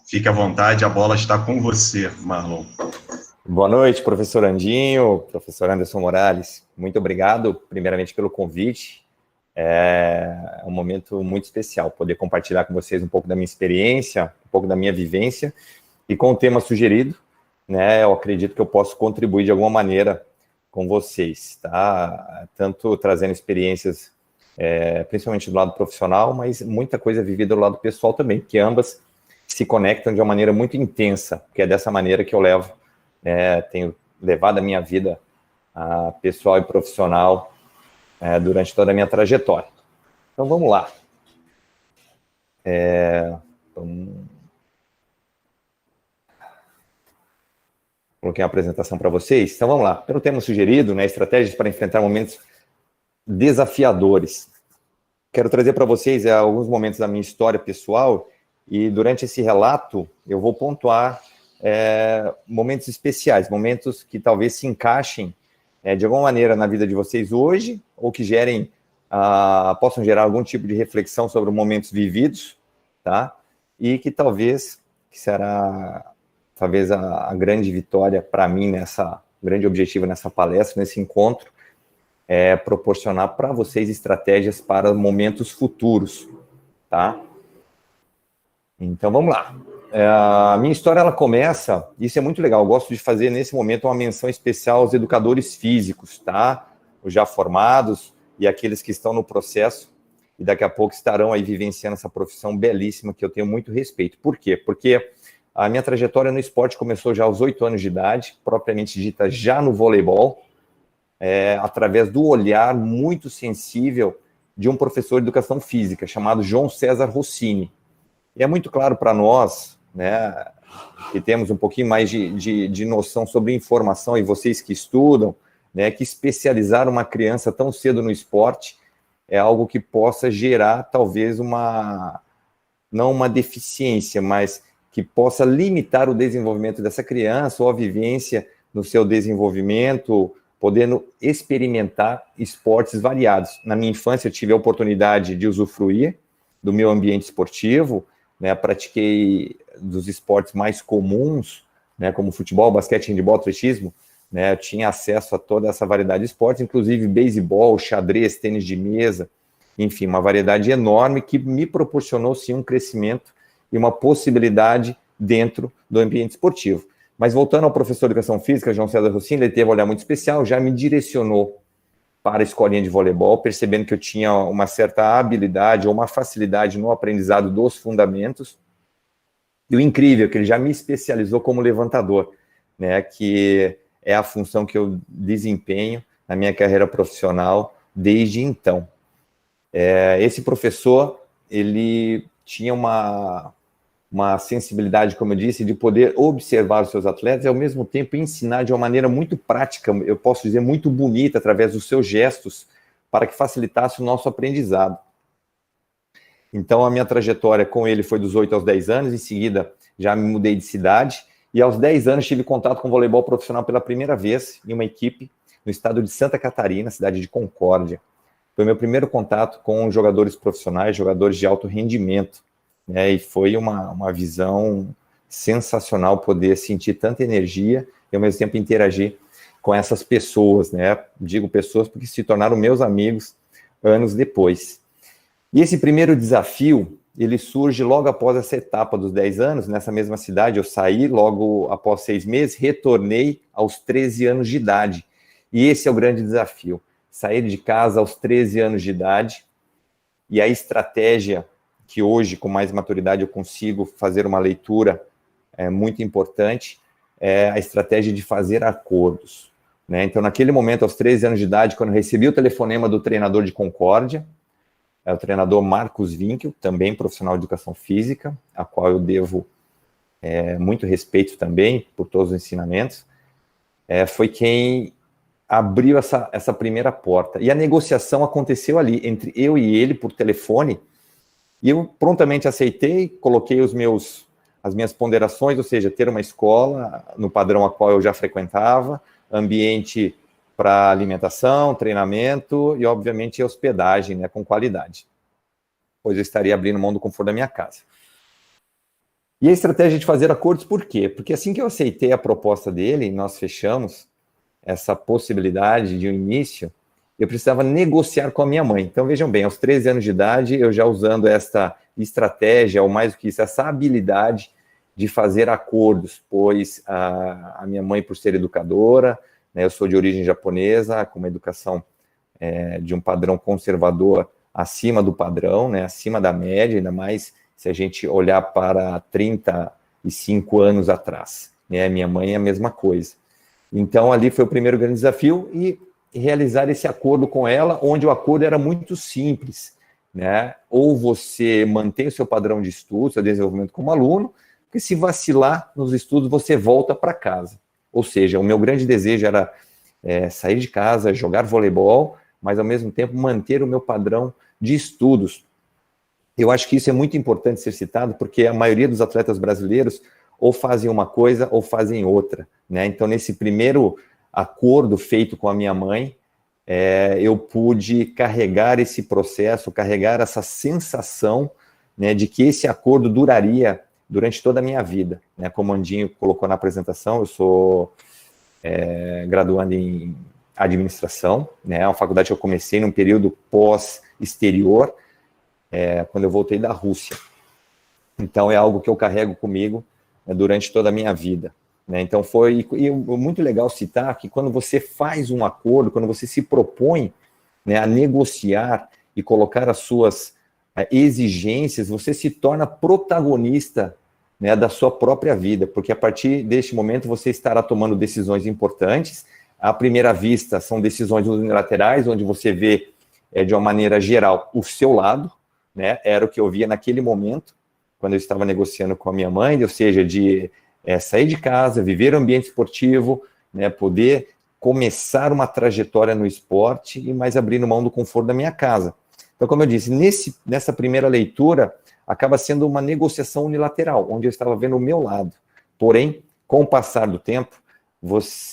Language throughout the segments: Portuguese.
Fique à vontade, a bola está com você, Marlon. Boa noite, professor Andinho, professor Anderson Morales. Muito obrigado, primeiramente, pelo convite. É um momento muito especial poder compartilhar com vocês um pouco da minha experiência, um pouco da minha vivência, e com o tema sugerido, né, eu acredito que eu posso contribuir de alguma maneira com vocês, tá? Tanto trazendo experiências, principalmente do lado profissional, mas muita coisa vivida do lado pessoal também, que ambas se conectam de uma maneira muito intensa, que é dessa maneira que eu tenho levado a minha vida pessoal e profissional durante toda a minha trajetória. Então, vamos lá. Coloquei uma apresentação para vocês. Então, vamos lá. Pelo tema sugerido, né, estratégias para enfrentar momentos desafiadores. Quero trazer para vocês alguns momentos da minha história pessoal e, durante esse relato, eu vou pontuar momentos especiais, momentos que talvez se encaixem de alguma maneira na vida de vocês hoje, ou que possam gerar algum tipo de reflexão sobre momentos vividos, tá? E que talvez será a grande vitória para mim grande objetivo nessa palestra, nesse encontro, é proporcionar para vocês estratégias para momentos futuros, tá? Então, vamos lá. A minha história, ela começa, isso é muito legal, eu gosto de fazer nesse momento uma menção especial aos educadores físicos, tá? Os já formados e aqueles que estão no processo e daqui a pouco estarão aí vivenciando essa profissão belíssima que eu tenho muito respeito. Por quê? Porque a minha trajetória no esporte começou já aos 8 anos de idade, propriamente dita já no voleibol, através do olhar muito sensível de um professor de educação física chamado João César Rossini. E é muito claro para nós, né, que temos um pouquinho mais de noção sobre informação, e vocês que estudam, né, que especializar uma criança tão cedo no esporte é algo que possa gerar, talvez, não uma deficiência, mas que possa limitar o desenvolvimento dessa criança ou a vivência no seu desenvolvimento, podendo experimentar esportes variados. Na minha infância, eu tive a oportunidade de usufruir do meu ambiente esportivo, né, pratiquei dos esportes mais comuns, né, como futebol, basquete, handebol, atletismo, né, eu tinha acesso a toda essa variedade de esportes, inclusive beisebol, xadrez, tênis de mesa, enfim, uma variedade enorme que me proporcionou, sim, um crescimento e uma possibilidade dentro do ambiente esportivo. Mas voltando ao professor de educação física, João César Rossini, ele teve um olhar muito especial, já me direcionou para a escolinha de voleibol, percebendo que eu tinha uma certa habilidade ou uma facilidade no aprendizado dos fundamentos. E o incrível é que ele já me especializou como levantador, né, que é a função que eu desempenho na minha carreira profissional desde então. Esse professor, ele tinha uma sensibilidade, como eu disse, de poder observar os seus atletas e, ao mesmo tempo, ensinar de uma maneira muito prática, eu posso dizer, muito bonita, através dos seus gestos, para que facilitasse o nosso aprendizado. Então, a minha trajetória com ele foi dos 8 aos 10 anos, em seguida já me mudei de cidade, e aos 10 anos tive contato com voleibol profissional pela primeira vez, em uma equipe no estado de Santa Catarina, cidade de Concórdia. Foi meu primeiro contato com jogadores profissionais, jogadores de alto rendimento, né, e foi uma visão sensacional poder sentir tanta energia e, ao mesmo tempo, interagir com essas pessoas, né? Digo pessoas porque se tornaram meus amigos anos depois. E esse primeiro desafio, ele surge logo após essa etapa dos 10 anos, nessa mesma cidade. Eu saí logo após 6 meses, retornei aos 13 anos de idade. E esse é o grande desafio, sair de casa aos 13 anos de idade, e a estratégia que hoje, com mais maturidade, eu consigo fazer uma leitura muito importante, é a estratégia de fazer acordos, né? Então, naquele momento, aos 13 anos de idade, quando eu recebi o telefonema do treinador de Concórdia, o treinador Marcos Winkel, também profissional de educação física, a qual eu devo muito respeito também por todos os ensinamentos, foi quem abriu essa primeira porta. E a negociação aconteceu ali, entre eu e ele, por telefone, e eu prontamente aceitei, coloquei as minhas ponderações, ou seja, ter uma escola no padrão a qual eu já frequentava, ambiente para alimentação, treinamento e, obviamente, hospedagem, né, com qualidade, pois eu estaria abrindo mão do conforto da minha casa. E a estratégia de fazer acordos, por quê? Porque assim que eu aceitei a proposta dele, nós fechamos essa possibilidade de um início, eu precisava negociar com a minha mãe. Então, vejam bem, aos 13 anos de idade, eu já usando esta estratégia, ou mais do que isso, essa habilidade de fazer acordos, pois a minha mãe, por ser educadora, né, eu sou de origem japonesa, com uma educação de um padrão conservador acima do padrão, né, acima da média, ainda mais se a gente olhar para 35 anos atrás. Né, minha mãe é a mesma coisa. Então, ali foi o primeiro grande desafio, e realizar esse acordo com ela, onde o acordo era muito simples, né? Ou você mantém o seu padrão de estudo, seu desenvolvimento como aluno, porque se vacilar nos estudos, você volta para casa. Ou seja, o meu grande desejo era sair de casa, jogar voleibol, mas ao mesmo tempo manter o meu padrão de estudos. Eu acho que isso é muito importante ser citado, porque a maioria dos atletas brasileiros ou fazem uma coisa ou fazem outra, né? Então, nesse primeiro acordo feito com a minha mãe, eu pude carregar esse processo, carregar essa sensação, né, de que esse acordo duraria durante toda a minha vida. Né? Como o Andinho colocou na apresentação, eu sou graduando em administração, né? É uma faculdade que eu comecei num período pós-exterior, quando eu voltei da Rússia. Então, é algo que eu carrego comigo, né, durante toda a minha vida. Né? Então, foi muito legal citar que quando você faz um acordo, quando você se propõe, né, a negociar e colocar as suas exigências, você se torna protagonista, né, da sua própria vida, porque a partir deste momento você estará tomando decisões importantes. À primeira vista, são decisões unilaterais, onde você vê, de uma maneira geral, o seu lado, né? Era o que eu via naquele momento, quando eu estava negociando com a minha mãe, ou seja, de sair de casa, viver um ambiente esportivo, né, poder começar uma trajetória no esporte e mais abrindo mão do conforto da minha casa. Então, como eu disse, nessa primeira leitura, acaba sendo uma negociação unilateral, onde eu estava vendo o meu lado. Porém, com o passar do tempo,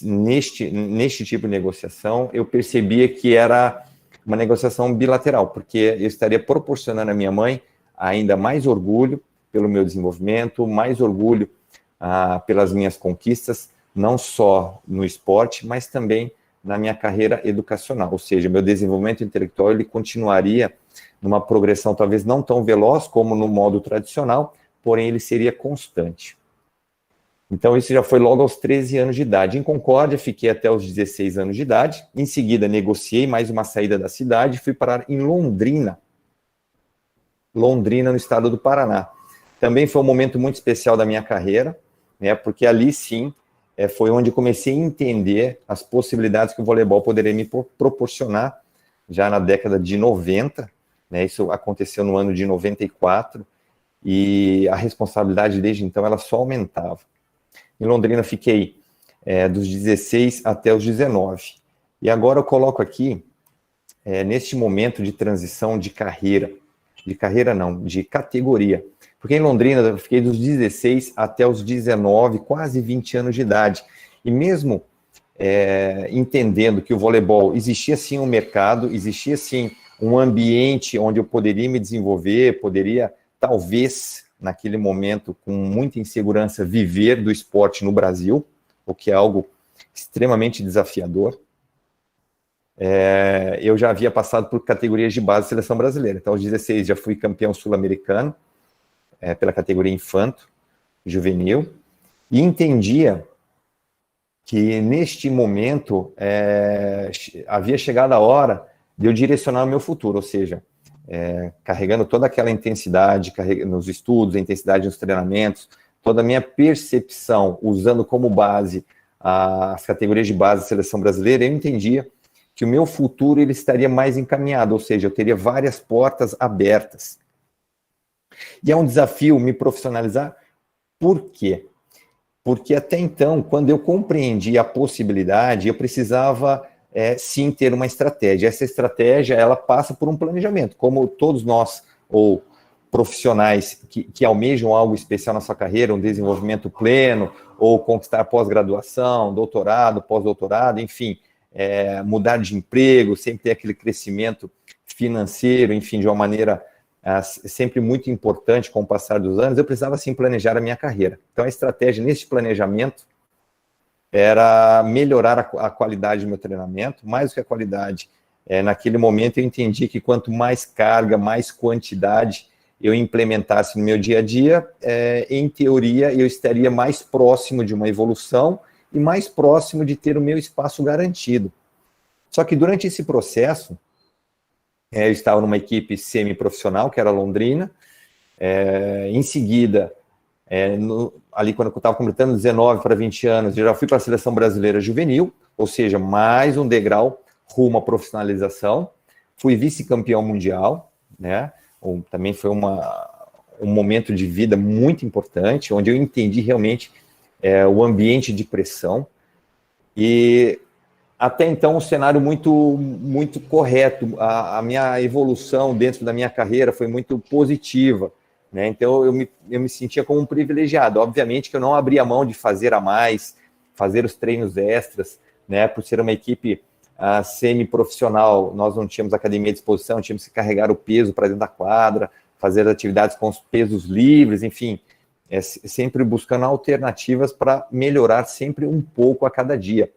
neste tipo de negociação, eu percebia que era uma negociação bilateral, porque eu estaria proporcionando à minha mãe ainda mais orgulho pelo meu desenvolvimento, mais orgulho pelas minhas conquistas, não só no esporte, mas também na minha carreira educacional. Ou seja, meu desenvolvimento intelectual ele continuaria numa progressão talvez não tão veloz como no modo tradicional, porém ele seria constante. Então, isso já foi logo aos 13 anos de idade. Em Concórdia, fiquei até os 16 anos de idade. Em seguida, negociei mais uma saída da cidade e fui parar em Londrina, no estado do Paraná. Também foi um momento muito especial da minha carreira, né, porque ali sim foi onde comecei a entender as possibilidades que o voleibol poderia me proporcionar, já na década de 90, né, isso aconteceu no ano de 94, e a responsabilidade desde então ela só aumentava. Em Londrina fiquei dos 16 até os 19. E agora eu coloco aqui, neste momento de transição de carreira não, de categoria. Porque em Londrina eu fiquei dos 16 até os 19, quase 20 anos de idade. E mesmo entendendo que o voleibol existia sim um mercado, existia sim um ambiente onde eu poderia me desenvolver, poderia talvez naquele momento, com muita insegurança, viver do esporte no Brasil, o que é algo extremamente desafiador. Eu já havia passado por categorias de base da seleção brasileira. Então, aos 16 já fui campeão sul-americano, pela categoria infanto, juvenil, e entendia que neste momento havia chegado a hora de eu direcionar o meu futuro, ou seja, carregando toda aquela intensidade nos estudos, a intensidade nos treinamentos, toda a minha percepção, usando como base as categorias de base da seleção brasileira, eu entendia que o meu futuro ele estaria mais encaminhado, ou seja, eu teria várias portas abertas. E é um desafio me profissionalizar. Por quê? Porque até então, quando eu compreendi a possibilidade, eu precisava sim ter uma estratégia. Essa estratégia, ela passa por um planejamento, como todos nós, ou profissionais que almejam algo especial na sua carreira, um desenvolvimento pleno, ou conquistar pós-graduação, doutorado, pós-doutorado, enfim, mudar de emprego, sempre ter aquele crescimento financeiro, enfim, de uma maneira sempre muito importante com o passar dos anos, eu precisava, sim, planejar a minha carreira. Então, a estratégia nesse planejamento era melhorar a qualidade do meu treinamento, mais do que a qualidade. Naquele momento, eu entendi que quanto mais carga, mais quantidade eu implementasse no meu dia a dia, em teoria, eu estaria mais próximo de uma evolução e mais próximo de ter o meu espaço garantido. Só que durante esse processo, eu estava numa equipe semi-profissional, que era Londrina. Em seguida, ali quando eu estava completando 19 para 20 anos, eu já fui para a Seleção Brasileira Juvenil, ou seja, mais um degrau rumo à profissionalização. Fui vice-campeão mundial, né? Também foi um momento de vida muito importante, onde eu entendi realmente o ambiente de pressão. E até então, um cenário muito correto. A minha evolução dentro da minha carreira foi muito positiva, né? Então, eu me sentia como um privilegiado. Obviamente que eu não abria mão de fazer a mais, fazer os treinos extras, né? Por ser uma equipe semi-profissional, nós não tínhamos academia à disposição, tínhamos que carregar o peso para dentro da quadra, fazer atividades com os pesos livres, enfim, sempre buscando alternativas para melhorar sempre um pouco a cada dia.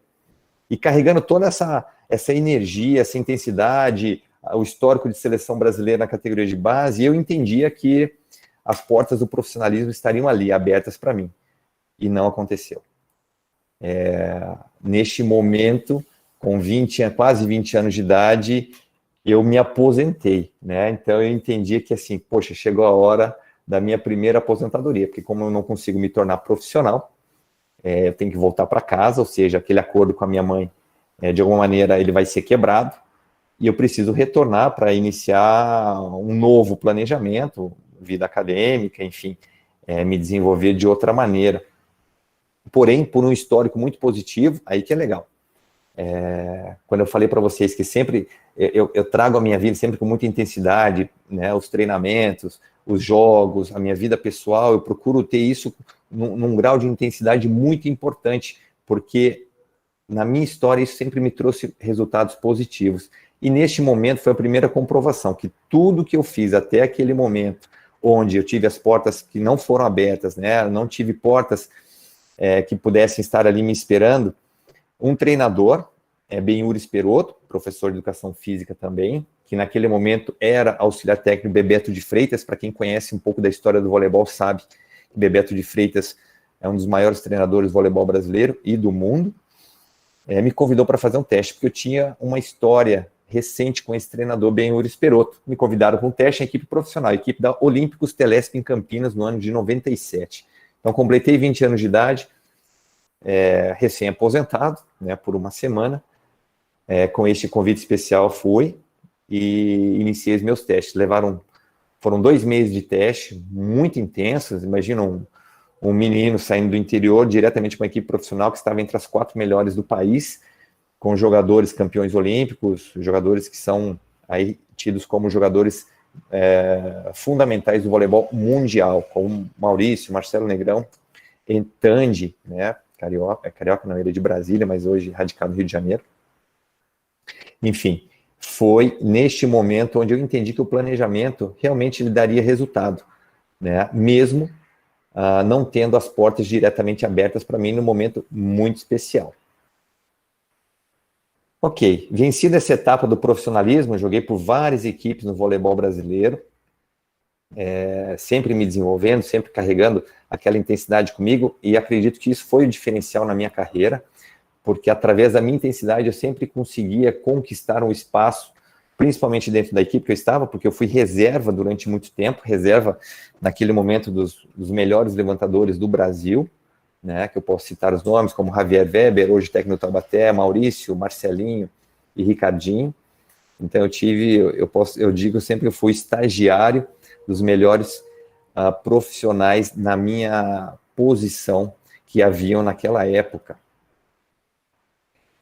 E carregando toda essa energia, essa intensidade, o histórico de seleção brasileira na categoria de base, eu entendia que as portas do profissionalismo estariam ali, abertas para mim. E não aconteceu. Neste momento, com quase 20 anos de idade, eu me aposentei, né? Então eu entendi que, assim, poxa, chegou a hora da minha primeira aposentadoria, porque como eu não consigo me tornar profissional, eu tenho que voltar para casa, ou seja, aquele acordo com a minha mãe, de alguma maneira, ele vai ser quebrado, e eu preciso retornar para iniciar um novo planejamento, vida acadêmica, enfim, me desenvolver de outra maneira. Porém, por um histórico muito positivo, aí que é legal. Quando eu falei para vocês que sempre eu trago a minha vida sempre com muita intensidade, né, os treinamentos, os jogos, a minha vida pessoal, eu procuro ter isso num grau de intensidade muito importante, porque na minha história isso sempre me trouxe resultados positivos. E neste momento foi a primeira comprovação que tudo que eu fiz até aquele momento, onde eu tive as portas que não foram abertas, né, não tive portas que pudessem estar ali me esperando, um treinador, Benhur Esperoto, professor de educação física também, que naquele momento era auxiliar técnico Bebeto de Freitas. Para quem conhece um pouco da história do voleibol sabe que Bebeto de Freitas é um dos maiores treinadores do voleibol brasileiro e do mundo. Me convidou para fazer um teste, porque eu tinha uma história recente com esse treinador Benhur Esperoto. Me convidaram para um teste em equipe profissional, equipe da Olímpicos Telesp em Campinas, no ano de 97. Então, completei 20 anos de idade, recém-aposentado, né, por uma semana. Com este convite especial fui e iniciei os meus testes. Foram 2 meses de teste, muito intensos. Imagina um menino saindo do interior diretamente para uma equipe profissional que estava entre as 4 melhores do país, com jogadores campeões olímpicos, jogadores que são aí tidos como jogadores fundamentais do voleibol mundial, como Maurício, Marcelo Negrão, Entandi, né, carioca não, ele é de Brasília, mas hoje radicado no Rio de Janeiro. Enfim, foi neste momento onde eu entendi que o planejamento realmente lhe daria resultado, né? Mesmo não tendo as portas diretamente abertas para mim num momento muito especial. Ok, vencida essa etapa do profissionalismo, joguei por várias equipes no voleibol brasileiro, sempre me desenvolvendo, sempre carregando aquela intensidade comigo, e acredito que isso foi o diferencial na minha carreira, porque através da minha intensidade eu sempre conseguia conquistar um espaço, principalmente dentro da equipe que eu estava, porque eu fui reserva durante muito tempo, reserva naquele momento dos melhores levantadores do Brasil, né, que eu posso citar os nomes, como Javier Weber, hoje técnico do Taubaté, Maurício, Marcelinho e Ricardinho. Então eu digo sempre que eu fui estagiário dos melhores profissionais na minha posição que haviam naquela época.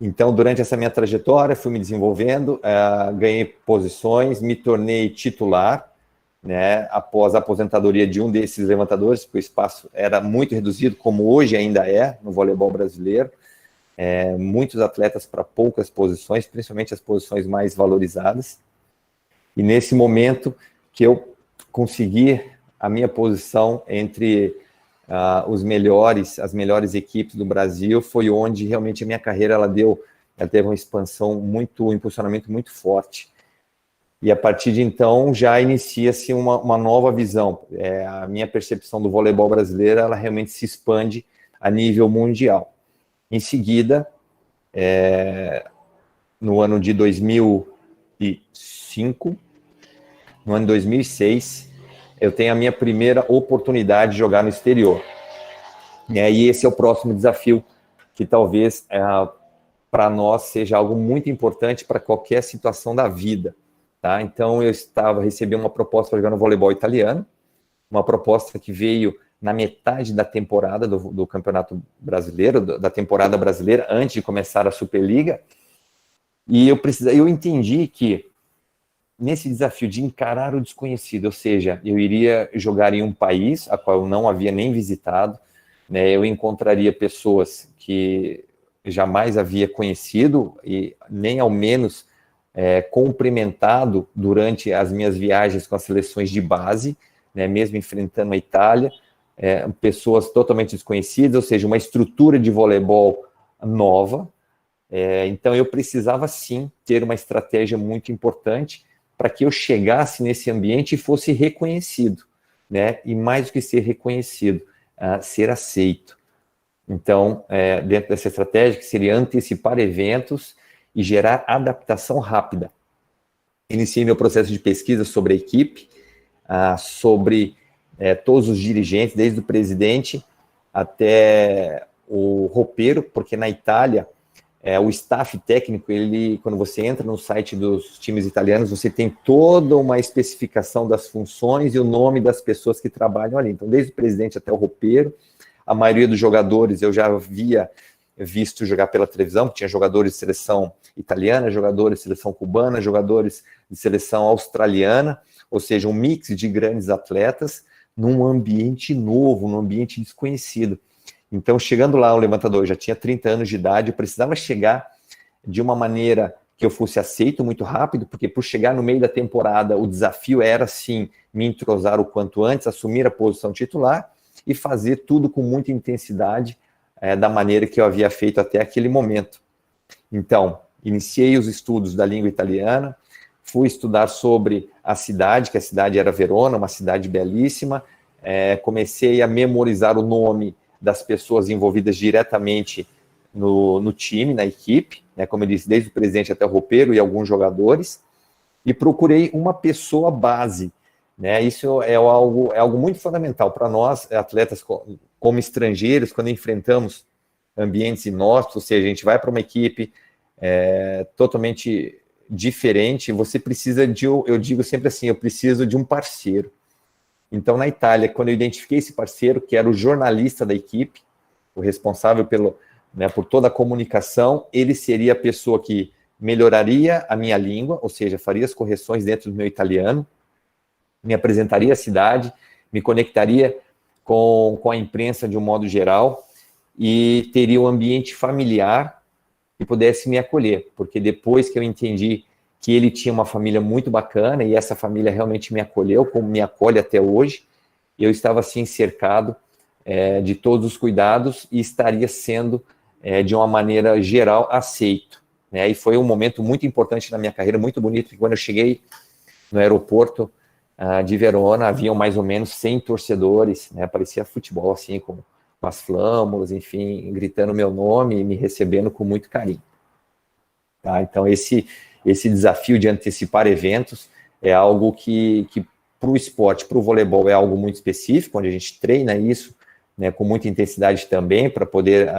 Então, durante essa minha trajetória, fui me desenvolvendo, ganhei posições, me tornei titular, né, após a aposentadoria de um desses levantadores, porque o espaço era muito reduzido, como hoje ainda é, no voleibol brasileiro. Muitos atletas para poucas posições, principalmente as posições mais valorizadas. E nesse momento que eu conseguir a minha posição entre as melhores equipes do Brasil, foi onde realmente a minha carreira ela teve uma expansão um impulsionamento muito forte. E a partir de então já inicia-se uma nova visão. A minha percepção do voleibol brasileiro, ela realmente se expande a nível mundial. Em seguida, no ano de 2005, no ano de 2006, eu tenho a minha primeira oportunidade de jogar no exterior. E aí esse é o próximo desafio, que talvez para nós seja algo muito importante para qualquer situação da vida. Tá? Então eu recebi uma proposta para jogar no voleibol italiano, uma proposta que veio na metade da temporada do Campeonato Brasileiro, da temporada brasileira, antes de começar a Superliga, e eu entendi que nesse desafio de encarar o desconhecido, ou seja, eu iria jogar em um país a qual eu não havia nem visitado, né, eu encontraria pessoas que jamais havia conhecido e nem ao menos cumprimentado durante as minhas viagens com as seleções de base, né, mesmo enfrentando a Itália, pessoas totalmente desconhecidas, ou seja, uma estrutura de voleibol nova. Então eu precisava sim ter uma estratégia muito importante para que eu chegasse nesse ambiente e fosse reconhecido, né? E mais do que ser reconhecido, ser aceito. Então, dentro dessa estratégia, que seria antecipar eventos e gerar adaptação rápida. Iniciei meu processo de pesquisa sobre a equipe, sobre todos os dirigentes, desde o presidente até o roupeiro, porque na Itália, o staff técnico, quando você entra no site dos times italianos, você tem toda uma especificação das funções e o nome das pessoas que trabalham ali. Então, desde o presidente até o roupeiro, a maioria dos jogadores eu já havia visto jogar pela televisão, tinha jogadores de seleção italiana, jogadores de seleção cubana, jogadores de seleção australiana, ou seja, um mix de grandes atletas num ambiente novo, num ambiente desconhecido. Então, chegando lá, o levantador já tinha 30 anos de idade, eu precisava chegar de uma maneira que eu fosse aceito muito rápido, porque por chegar no meio da temporada, o desafio era, sim, me entrosar o quanto antes, assumir a posição titular e fazer tudo com muita intensidade, da maneira que eu havia feito até aquele momento. Então, iniciei os estudos da língua italiana, fui estudar sobre a cidade, que a cidade era Verona, uma cidade belíssima, comecei a memorizar o nome das pessoas envolvidas diretamente no time, na equipe, né, como eu disse, desde o presidente até o roupeiro e alguns jogadores, e procurei uma pessoa base, né, isso é algo muito fundamental para nós, atletas como estrangeiros, quando enfrentamos ambientes inóspitos, ou seja, a gente vai para uma equipe totalmente diferente, você precisa eu digo sempre assim, eu preciso de um parceiro. Então, na Itália, quando eu identifiquei esse parceiro, que era o jornalista da equipe, o responsável por toda a comunicação, ele seria a pessoa que melhoraria a minha língua, ou seja, faria as correções dentro do meu italiano, me apresentaria à cidade, me conectaria com a imprensa de um modo geral e teria um ambiente familiar que pudesse me acolher, porque depois que eu entendi que ele tinha uma família muito bacana e essa família realmente me acolheu, como me acolhe até hoje, eu estava assim cercado de todos os cuidados e estaria sendo, de uma maneira geral, aceito. Né? E foi um momento muito importante na minha carreira, muito bonito, que quando eu cheguei no aeroporto de Verona, haviam mais ou menos 100 torcedores, né? Parecia futebol, assim, com as flâmulas, enfim, gritando meu nome e me recebendo com muito carinho. Tá? Então, esse desafio de antecipar eventos é algo que para o esporte, para o voleibol, é algo muito específico, onde a gente treina isso, né, com muita intensidade também, para poder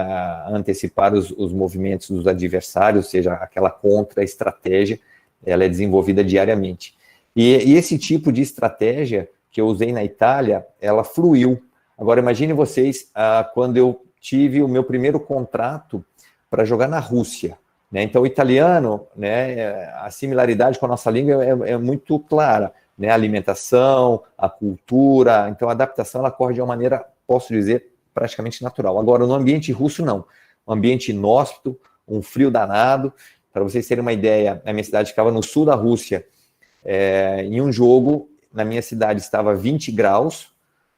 antecipar os movimentos dos adversários, ou seja, aquela contra-estratégia, ela é desenvolvida diariamente. E esse tipo de estratégia que eu usei na Itália, ela fluiu. Agora, imagine vocês, quando eu tive o meu primeiro contrato para jogar na Rússia. Né? Então, o italiano, né, a similaridade com a nossa língua é muito clara. Né? A alimentação, a cultura, então a adaptação ela ocorre de uma maneira, posso dizer, praticamente natural. Agora, no ambiente russo, não. Um ambiente inóspito, um frio danado. Para vocês terem uma ideia, a minha cidade ficava no sul da Rússia. Em um jogo, na minha cidade estava 20 graus,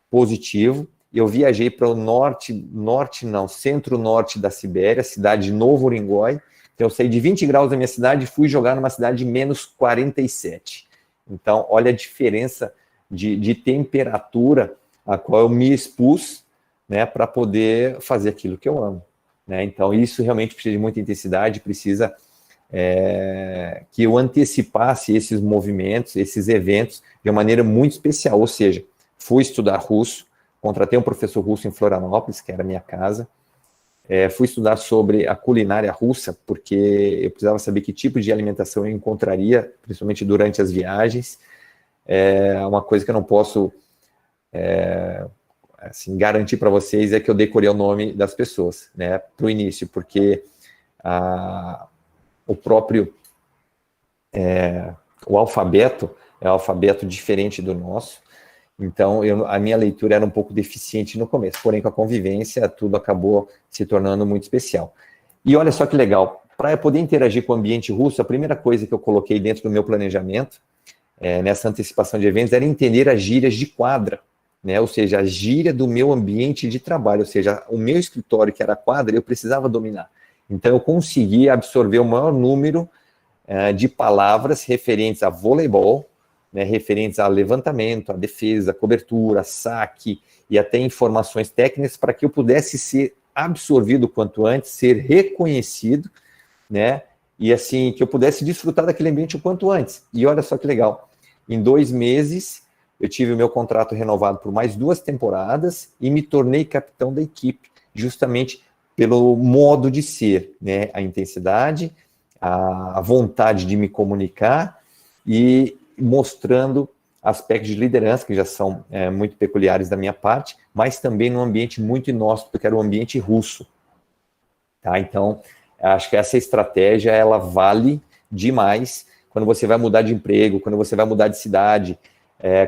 positivo. Eu viajei para o centro-norte da Sibéria, cidade de Novo Urengoy. Então, eu saí de 20 graus da minha cidade e fui jogar numa cidade de menos 47. Então, olha a diferença de temperatura a qual eu me expus, né, para poder fazer aquilo que eu amo. Né? Então, isso realmente precisa de muita intensidade, precisa que eu antecipasse esses movimentos, esses eventos, de uma maneira muito especial. Ou seja, fui estudar russo, contratei um professor russo em Florianópolis, que era a minha casa. Fui estudar sobre a culinária russa, porque eu precisava saber que tipo de alimentação eu encontraria, principalmente durante as viagens. Uma coisa que eu não posso assim, garantir para vocês é que eu decorei o nome das pessoas, né, para o início, porque o próprio o alfabeto é um alfabeto diferente do nosso. Então, a minha leitura era um pouco deficiente no começo, porém, com a convivência, tudo acabou se tornando muito especial. E olha só que legal, para eu poder interagir com o ambiente russo, a primeira coisa que eu coloquei dentro do meu planejamento, nessa antecipação de eventos, era entender as gírias de quadra, né? Ou seja, a gíria do meu ambiente de trabalho, ou seja, o meu escritório, que era quadra, eu precisava dominar. Então, eu consegui absorver o maior número de palavras referentes a voleibol, né, referentes a levantamento, a defesa, a cobertura, saque e até informações técnicas para que eu pudesse ser absorvido quanto antes, ser reconhecido, né, e assim, que eu pudesse desfrutar daquele ambiente o quanto antes. E olha só que legal, em 2 meses eu tive o meu contrato renovado por mais 2 temporadas e me tornei capitão da equipe, justamente pelo modo de ser, né, a intensidade, a vontade de me comunicar e mostrando aspectos de liderança que já são muito peculiares da minha parte, mas também num ambiente muito inóspito, que era o ambiente russo. Tá? Então, acho que essa estratégia, ela vale demais quando você vai mudar de emprego, quando você vai mudar de cidade,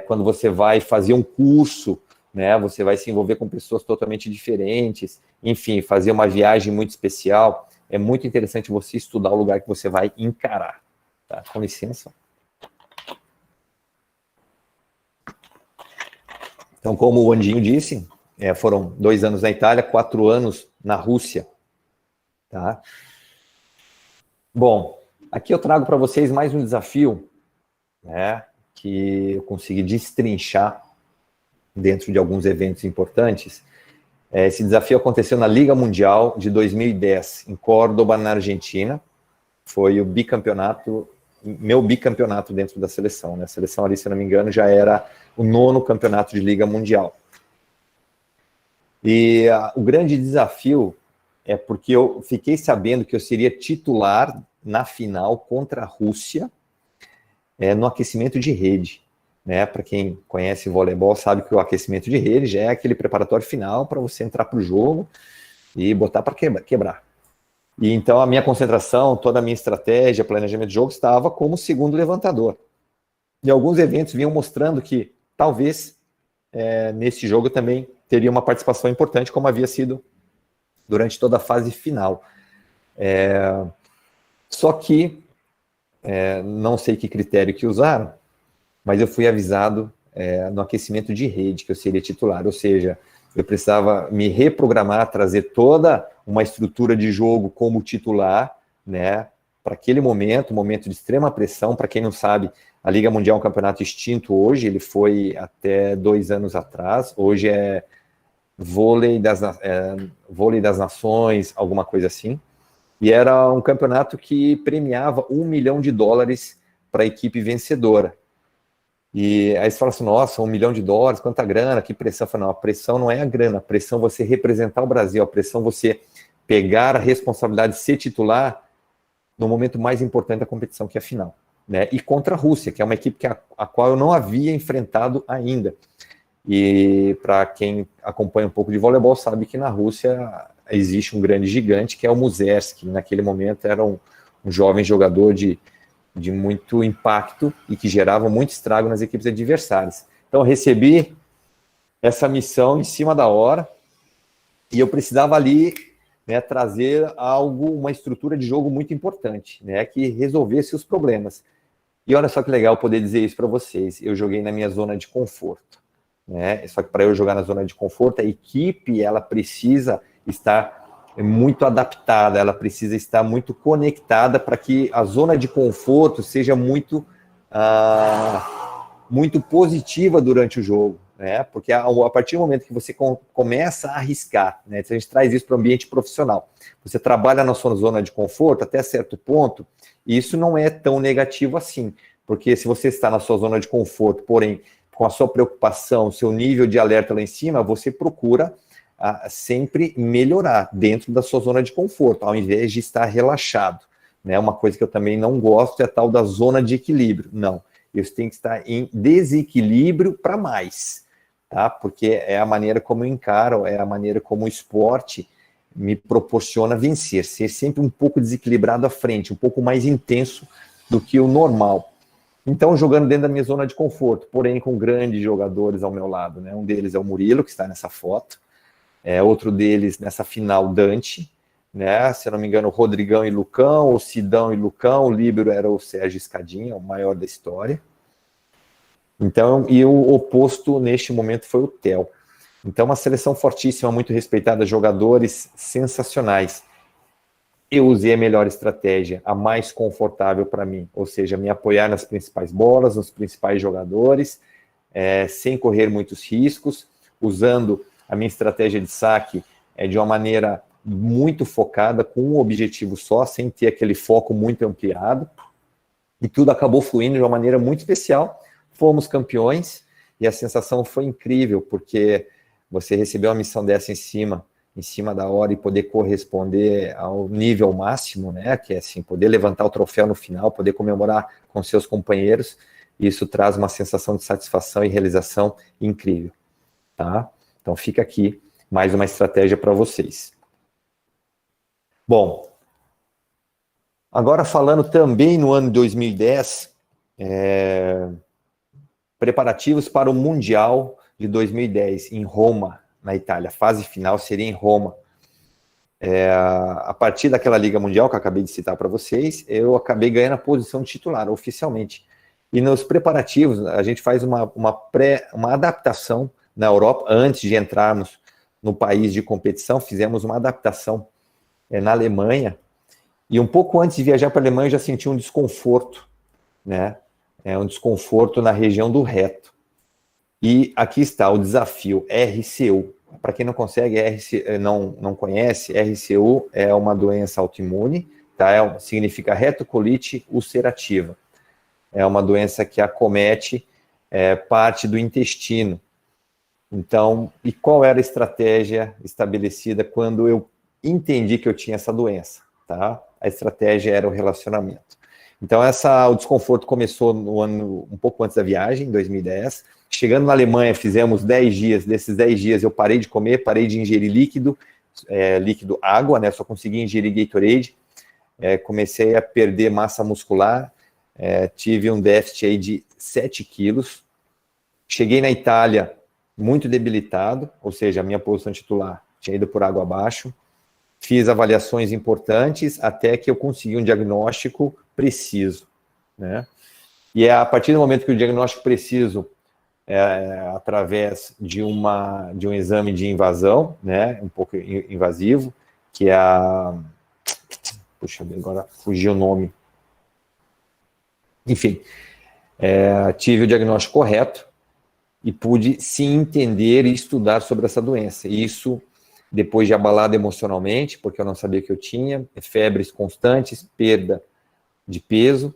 quando você vai fazer um curso, né? Você vai se envolver com pessoas totalmente diferentes, enfim, fazer uma viagem muito especial. É muito interessante você estudar o lugar que você vai encarar. Tá? Com licença. Então, como o Andinho disse, foram 2 anos na Itália, 4 anos na Rússia. Tá? Bom, aqui eu trago para vocês mais um desafio, né, que eu consegui destrinchar dentro de alguns eventos importantes. Esse desafio aconteceu na Liga Mundial de 2010, em Córdoba, na Argentina. Foi o meu bicampeonato dentro da seleção. Né? A seleção ali, se eu não me engano, já era o 9º campeonato de Liga Mundial. E o grande desafio é porque eu fiquei sabendo que eu seria titular na final contra a Rússia, no aquecimento de rede. Né? Para quem conhece voleibol, sabe que o aquecimento de rede já é aquele preparatório final para você entrar para o jogo e botar para quebrar. E então a minha concentração, toda a minha estratégia, planejamento de jogo estava como segundo levantador. E alguns eventos vinham mostrando que talvez nesse jogo eu também teria uma participação importante, como havia sido durante toda a fase final. Só que não sei que critério que usaram, mas eu fui avisado no aquecimento de rede que eu seria titular, ou seja, eu precisava me reprogramar, trazer toda uma estrutura de jogo como titular, né, para aquele momento de extrema pressão. Para quem não sabe, a Liga Mundial é um campeonato extinto hoje, ele foi até 2 anos atrás, hoje é vôlei das nações, alguma coisa assim, e era um campeonato que premiava $1 milhão para a equipe vencedora. E aí você fala assim, nossa, $1 milhão, quanta grana, que pressão. Eu falo, não, a pressão não é a grana, a pressão é você representar o Brasil, a pressão é você pegar a responsabilidade de ser titular no momento mais importante da competição, que é a final. Né? E contra a Rússia, que é uma equipe a qual eu não havia enfrentado ainda. E para quem acompanha um pouco de voleibol, sabe que na Rússia existe um grande gigante, que é o Muzersky, que naquele momento era um jovem jogador de muito impacto e que gerava muito estrago nas equipes adversárias. Então eu recebi essa missão em cima da hora e eu precisava ali, né, trazer uma estrutura de jogo muito importante, né, que resolvesse os problemas. E olha só que legal poder dizer isso para vocês. Eu joguei na minha zona de conforto, né? Só que para eu jogar na zona de conforto, a equipe ela precisa estar muito adaptada, ela precisa estar muito conectada para que a zona de conforto seja muito positiva durante o jogo, né? Porque a partir do momento que você começa a arriscar, né? Então a gente traz isso para o ambiente profissional. Você trabalha na sua zona de conforto até certo ponto, e isso não é tão negativo assim, porque se você está na sua zona de conforto, porém com a sua preocupação, seu nível de alerta lá em cima, você procura sempre melhorar dentro da sua zona de conforto, ao invés de estar relaxado, né? Uma coisa que eu também não gosto é a tal da zona de equilíbrio. Não, eu tenho que estar em desequilíbrio para mais, tá? Porque é a maneira como eu encaro, é a maneira como o esporte me proporciona vencer, ser sempre um pouco desequilibrado à frente, um pouco mais intenso do que o normal. Então, jogando dentro da minha zona de conforto, porém com grandes jogadores ao meu lado, né? Um deles é o Murilo, que está nessa foto, outro deles nessa final, Dante, né? Se eu não me engano, Rodrigão e Lucão, o Sidão e Lucão, o líbero era o Sérgio Escadinha, o maior da história. Então, e o oposto neste momento foi o Theo. Então, uma seleção fortíssima, muito respeitada, jogadores sensacionais. Eu usei a melhor estratégia, a mais confortável para mim, ou seja, me apoiar nas principais bolas, nos principais jogadores, sem correr muitos riscos, usando a minha estratégia de saque de uma maneira muito focada, com um objetivo só, sem ter aquele foco muito ampliado, e tudo acabou fluindo de uma maneira muito especial. Fomos campeões, e a sensação foi incrível, porque você recebeu uma missão dessa em cima da hora e poder corresponder ao nível máximo, né, que é assim, poder levantar o troféu no final, poder comemorar com seus companheiros, isso traz uma sensação de satisfação e realização incrível, tá? Então fica aqui mais uma estratégia para vocês. Bom, agora falando também no ano de 2010, preparativos para o Mundial de 2010 em Roma, na Itália. A fase final seria em Roma. A partir daquela Liga Mundial que eu acabei de citar para vocês, eu acabei ganhando a posição de titular, oficialmente. E nos preparativos, a gente faz uma adaptação na Europa, antes de entrarmos no país de competição, fizemos uma adaptação na Alemanha, e um pouco antes de viajar para a Alemanha, eu já senti um desconforto, né? Um desconforto na região do reto. E aqui está o desafio RCU. Para quem não não conhece, RCU é uma doença autoimune, tá? Significa retocolite ulcerativa. É uma doença que acomete parte do intestino. Então, e qual era a estratégia estabelecida quando eu entendi que eu tinha essa doença, tá? A estratégia era o relacionamento. Então, o desconforto começou no ano um pouco antes da viagem, em 2010. Chegando na Alemanha, fizemos 10 dias. Desses 10 dias, eu parei de comer, parei de ingerir líquido água, né? Só consegui ingerir Gatorade. Comecei a perder massa muscular. Tive um déficit aí de 7 quilos. Cheguei na Itália muito debilitado, ou seja, a minha posição titular tinha ido por água abaixo. Fiz avaliações importantes até que eu consegui um diagnóstico preciso, né? E é a partir do momento que o diagnóstico preciso através de um exame de invasão, né, um pouco invasivo, que é puxa, agora fugiu o nome. Enfim, tive o diagnóstico correto e pude sim entender e estudar sobre essa doença. Isso depois de abalado emocionalmente, porque eu não sabia que eu tinha, febres constantes, perda de peso,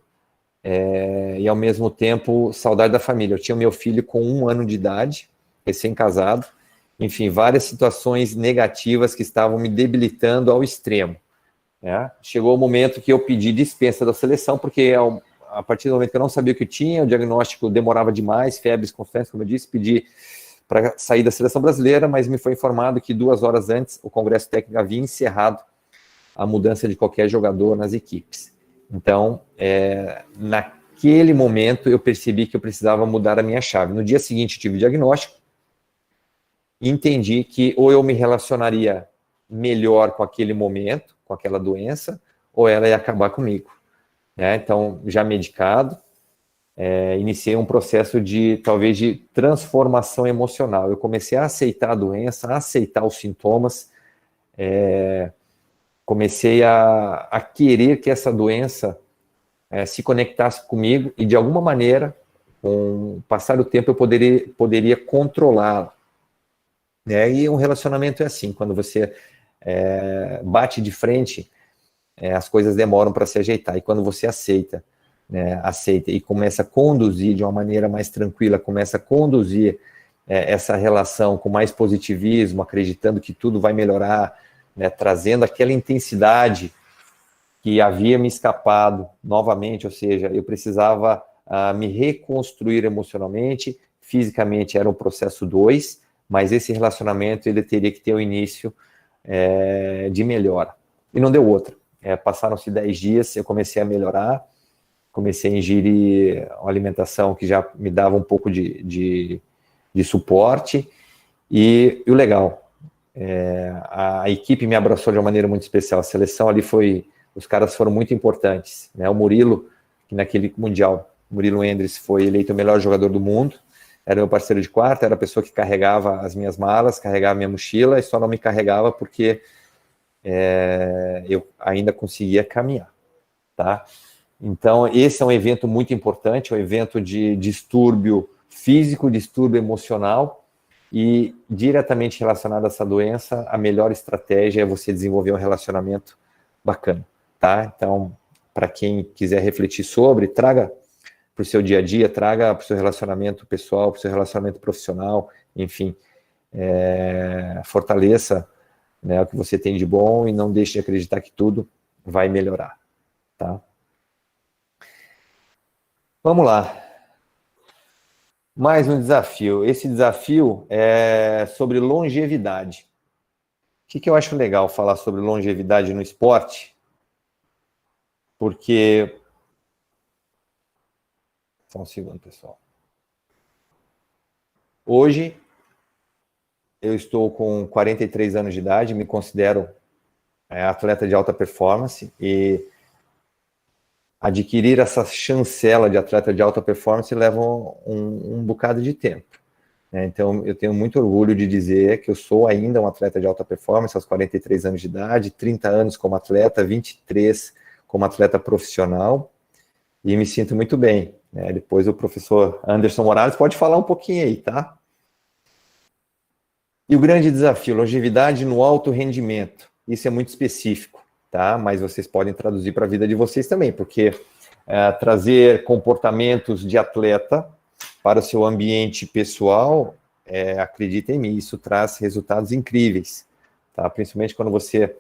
e ao mesmo tempo saudade da família. Eu tinha meu filho com 1 ano de idade, recém-casado, enfim, várias situações negativas que estavam me debilitando ao extremo, né? Chegou o momento que eu pedi dispensa da seleção, porque a partir do momento que eu não sabia o que eu tinha, o diagnóstico demorava demais, febres constantes, como eu disse, pedi para sair da seleção brasileira, mas me foi informado que 2 horas antes o Congresso Técnico havia encerrado a mudança de qualquer jogador nas equipes. Então, naquele momento, eu percebi que eu precisava mudar a minha chave. No dia seguinte, eu tive o diagnóstico e entendi que ou eu me relacionaria melhor com aquele momento, com aquela doença, ou ela ia acabar comigo, né? Então, já medicado, iniciei um processo talvez de transformação emocional. Eu comecei a aceitar a doença, a aceitar os sintomas, comecei a querer que essa doença se conectasse comigo e, de alguma maneira, com o passar do tempo, eu poderia controlá-la. E um relacionamento é assim, quando você bate de frente, as coisas demoram para se ajeitar, e quando você aceita e começa a conduzir de uma maneira mais tranquila, começa a conduzir essa relação com mais positivismo, acreditando que tudo vai melhorar, trazendo aquela intensidade que havia me escapado novamente, ou seja, eu precisava me reconstruir emocionalmente, fisicamente era um processo 2, mas esse relacionamento ele teria que ter um início de melhora, e não deu outra. Passaram-se 10 dias, eu comecei a melhorar, comecei a ingerir uma alimentação que já me dava um pouco de suporte, e o legal, a equipe me abraçou de uma maneira muito especial, a seleção ali os caras foram muito importantes, o Murilo, que naquele Mundial, Murilo Endres foi eleito o melhor jogador do mundo, era meu parceiro de quarto, era a pessoa que carregava as minhas malas, carregava a minha mochila, e só não me carregava porque eu ainda conseguia caminhar, tá? Então, esse é um evento muito importante, um evento de distúrbio físico, distúrbio emocional, e diretamente relacionado a essa doença, a melhor estratégia é você desenvolver um relacionamento bacana, tá? Então, para quem quiser refletir sobre, traga para o seu dia a dia, traga para o seu relacionamento pessoal, para o seu relacionamento profissional, enfim, fortaleça o que você tem de bom e não deixe de acreditar que tudo vai melhorar, tá? Vamos lá. Mais um desafio. Esse desafio é sobre longevidade. O que eu acho legal falar sobre longevidade no esporte? Porque... Só um segundo, pessoal. Hoje, eu estou com 43 anos de idade, me considero atleta de alta performance, e adquirir essa chancela de atleta de alta performance leva um bocado de tempo. Então, eu tenho muito orgulho de dizer que eu sou ainda um atleta de alta performance aos 43 anos de idade, 30 anos como atleta, 23 como atleta profissional, e me sinto muito bem. Depois o professor Anderson Morales pode falar um pouquinho aí, tá? E o grande desafio, longevidade no alto rendimento. Isso é muito específico, tá? Mas vocês podem traduzir para a vida de vocês também, porque trazer comportamentos de atleta para o seu ambiente pessoal, acreditem em mim, isso traz resultados incríveis, tá? Principalmente quando você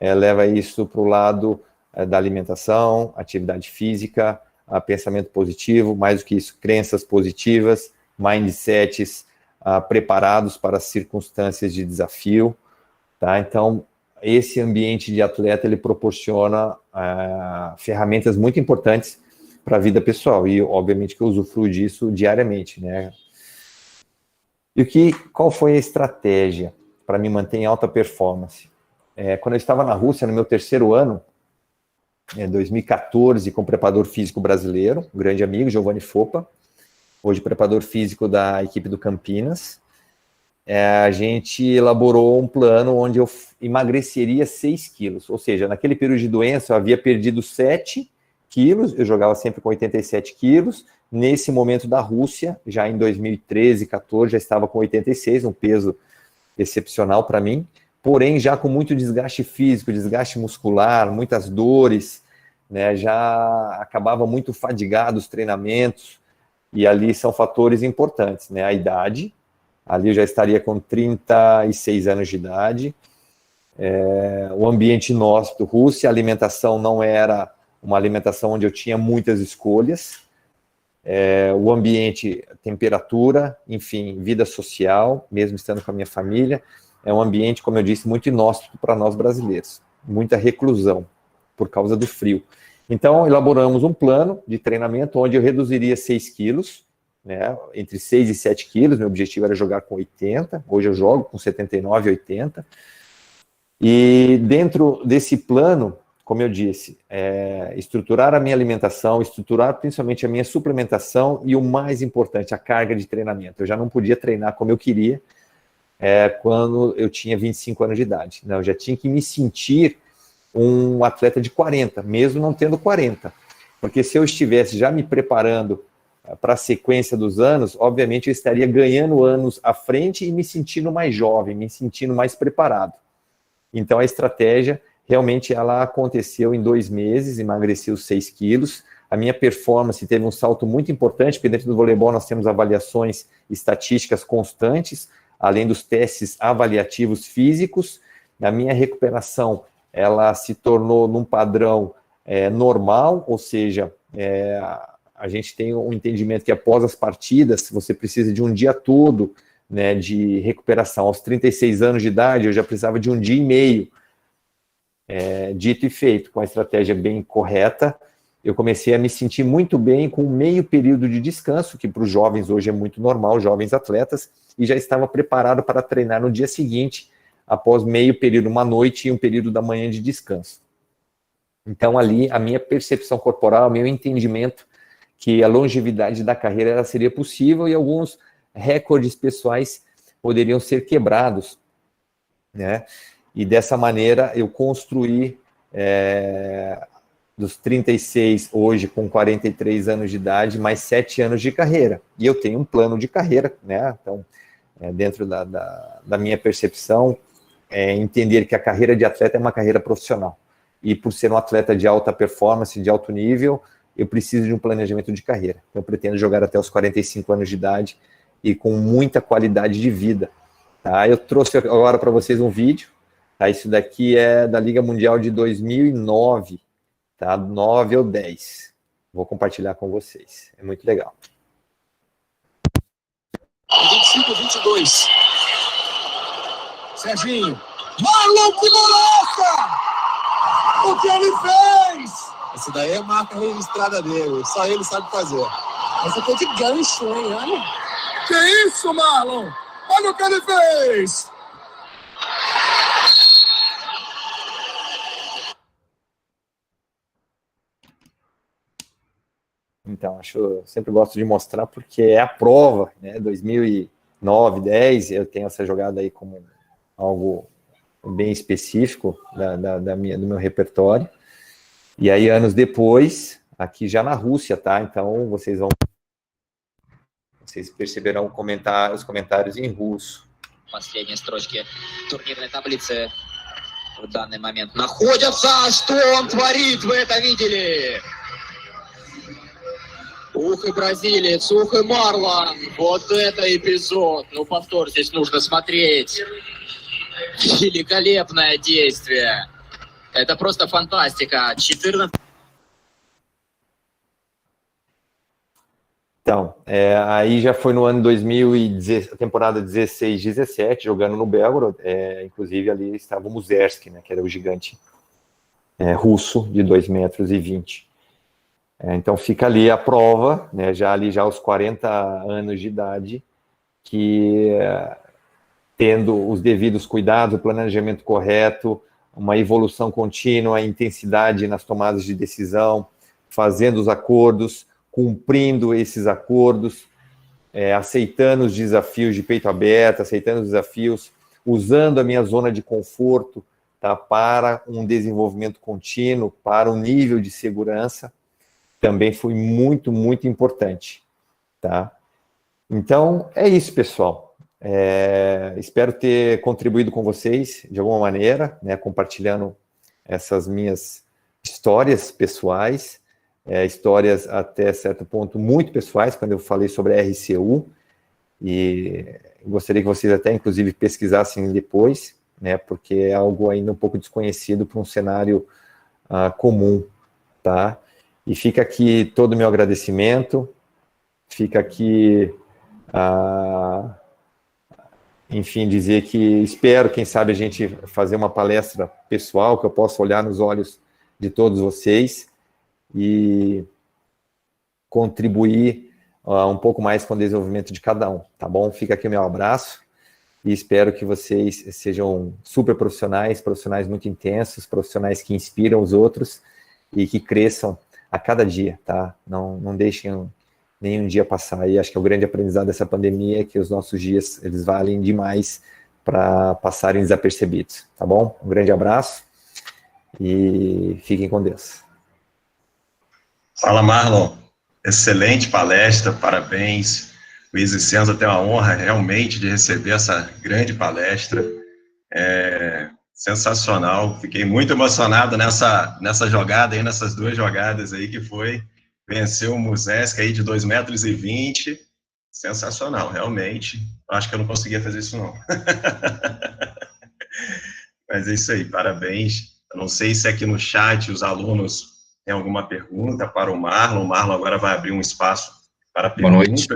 leva isso para o lado da alimentação, atividade física, pensamento positivo, mais do que isso, crenças positivas, mindsets preparados para as circunstâncias de desafio, tá? Então, esse ambiente de atleta, ele proporciona ferramentas muito importantes para a vida pessoal, e obviamente que eu usufruo disso diariamente, E qual foi a estratégia para me manter em alta performance? Quando eu estava na Rússia, no meu terceiro ano, em 2014, com o preparador físico brasileiro, um grande amigo, Giovanni Fopa, hoje preparador físico da equipe do Campinas, a gente elaborou um plano onde eu emagreceria 6 quilos, ou seja, naquele período de doença eu havia perdido 7 quilos, eu jogava sempre com 87 quilos, nesse momento da Rússia, já em 2013, 14, já estava com 86, um peso excepcional para mim, porém já com muito desgaste físico, desgaste muscular, muitas dores, já acabava muito fadigado os treinamentos, e ali são fatores importantes, a idade, ali eu já estaria com 36 anos de idade, o ambiente inóspito, Rússia, a alimentação não era uma alimentação onde eu tinha muitas escolhas, o ambiente, temperatura, enfim, vida social, mesmo estando com a minha família, é um ambiente, como eu disse, muito inóspito para nós brasileiros, muita reclusão por causa do frio. Então, elaboramos um plano de treinamento onde eu reduziria 6 quilos, entre 6 e 7 quilos, meu objetivo era jogar com 80, hoje eu jogo com 79 e 80, e dentro desse plano, como eu disse, estruturar a minha alimentação, estruturar principalmente a minha suplementação e o mais importante, a carga de treinamento. Eu já não podia treinar como eu queria quando eu tinha 25 anos de idade. Não, eu já tinha que me sentir um atleta de 40, mesmo não tendo 40. Porque se eu estivesse já me preparando para a sequência dos anos, obviamente eu estaria ganhando anos à frente e me sentindo mais jovem, me sentindo mais preparado. Então a estratégia realmente ela aconteceu em 2 meses, emagreceu 6 quilos. A minha performance teve um salto muito importante, porque dentro do voleibol nós temos avaliações estatísticas constantes, além dos testes avaliativos físicos. A minha recuperação ela se tornou num padrão normal, ou seja, a gente tem um entendimento que após as partidas você precisa de um dia todo, né, de recuperação. Aos 36 anos de idade eu já precisava de um dia e meio. Dito e feito, com a estratégia bem correta, eu comecei a me sentir muito bem com meio período de descanso, que para os jovens hoje é muito normal, jovens atletas, e já estava preparado para treinar no dia seguinte, após meio período, uma noite e um período da manhã de descanso. Então ali, a minha percepção corporal, o meu entendimento que a longevidade da carreira ela seria possível e alguns recordes pessoais poderiam ser quebrados, né? E dessa maneira eu construí dos 36, hoje com 43 anos de idade, mais 7 anos de carreira. E eu tenho um plano de carreira, né? Então, dentro da minha percepção, entender que a carreira de atleta é uma carreira profissional. E por ser um atleta de alta performance, de alto nível, eu preciso de um planejamento de carreira. Eu pretendo jogar até os 45 anos de idade e com muita qualidade de vida. Tá? Eu trouxe agora para vocês um vídeo. Tá, isso daqui é da Liga Mundial de 2009, tá? 9 ou 10. Vou compartilhar com vocês. É muito legal. 25-22. Serginho. Marlon, que golaça! O que ele fez? Essa daí é a marca registrada dele. Só ele sabe fazer. Essa foi de gancho, hein? Olha. Que isso, Marlon? Olha o que ele fez! Então, sempre gosto de mostrar porque é a prova, né? 2009, 10, eu tenho essa jogada aí como algo bem específico do meu repertório. E aí, anos depois, aqui já na Rússia, tá? Então, vocês perceberão os comentários em russo. Последние строчки турнирной таблицы в данный момент находятся. Что он творит, вы это видели? Ух и бразилец, ух и Марлон. Вот это эпизод. Ну, повтор здесь нужно смотреть. Великолепное действие. Это просто фантастика. 14... Então, aí já foi no ano 2010, temporada 16-17, jogando no Belgorod, inclusive ali estava o Muzersky, né, que era o gigante russo de 2,20 metros. Então fica ali a prova, né, já aos 40 anos de idade, que tendo os devidos cuidados, o planejamento correto, uma evolução contínua, intensidade nas tomadas de decisão, fazendo os acordos, cumprindo esses acordos, aceitando os desafios de peito aberto, aceitando os desafios, usando a minha zona de conforto, tá, para um desenvolvimento contínuo, para um nível de segurança, também foi muito, muito importante. Tá? Então, é isso, pessoal. Espero ter contribuído com vocês de alguma maneira, né, compartilhando essas minhas histórias pessoais, histórias até certo ponto muito pessoais, quando eu falei sobre a RCU, e gostaria que vocês até, inclusive, pesquisassem depois, né, porque é algo ainda um pouco desconhecido para um cenário comum, tá? E fica aqui todo o meu agradecimento, fica aqui, enfim, dizer que espero, quem sabe, a gente fazer uma palestra pessoal, que eu possa olhar nos olhos de todos vocês, e contribuir um pouco mais com o desenvolvimento de cada um, tá bom? Fica aqui o meu abraço e espero que vocês sejam super profissionais, profissionais muito intensos, profissionais que inspiram os outros e que cresçam a cada dia, tá? Não deixem nenhum dia passar. E acho que é o grande aprendizado dessa pandemia é que os nossos dias, eles valem demais para passarem desapercebidos, tá bom? Um grande abraço e fiquem com Deus. Fala, Marlon. Excelente palestra, parabéns. O Easy Senza tem a honra realmente de receber essa grande palestra. Sensacional. Fiquei muito emocionado nessa jogada aí, nessas duas jogadas aí, que foi vencer o Muzeski aí de 2,20 m. Sensacional, realmente. Acho que eu não conseguia fazer isso, não. Mas é isso aí, parabéns. Eu não sei se aqui no chat os alunos têm alguma pergunta para o Marlon. O Marlon agora vai abrir um espaço para perguntas.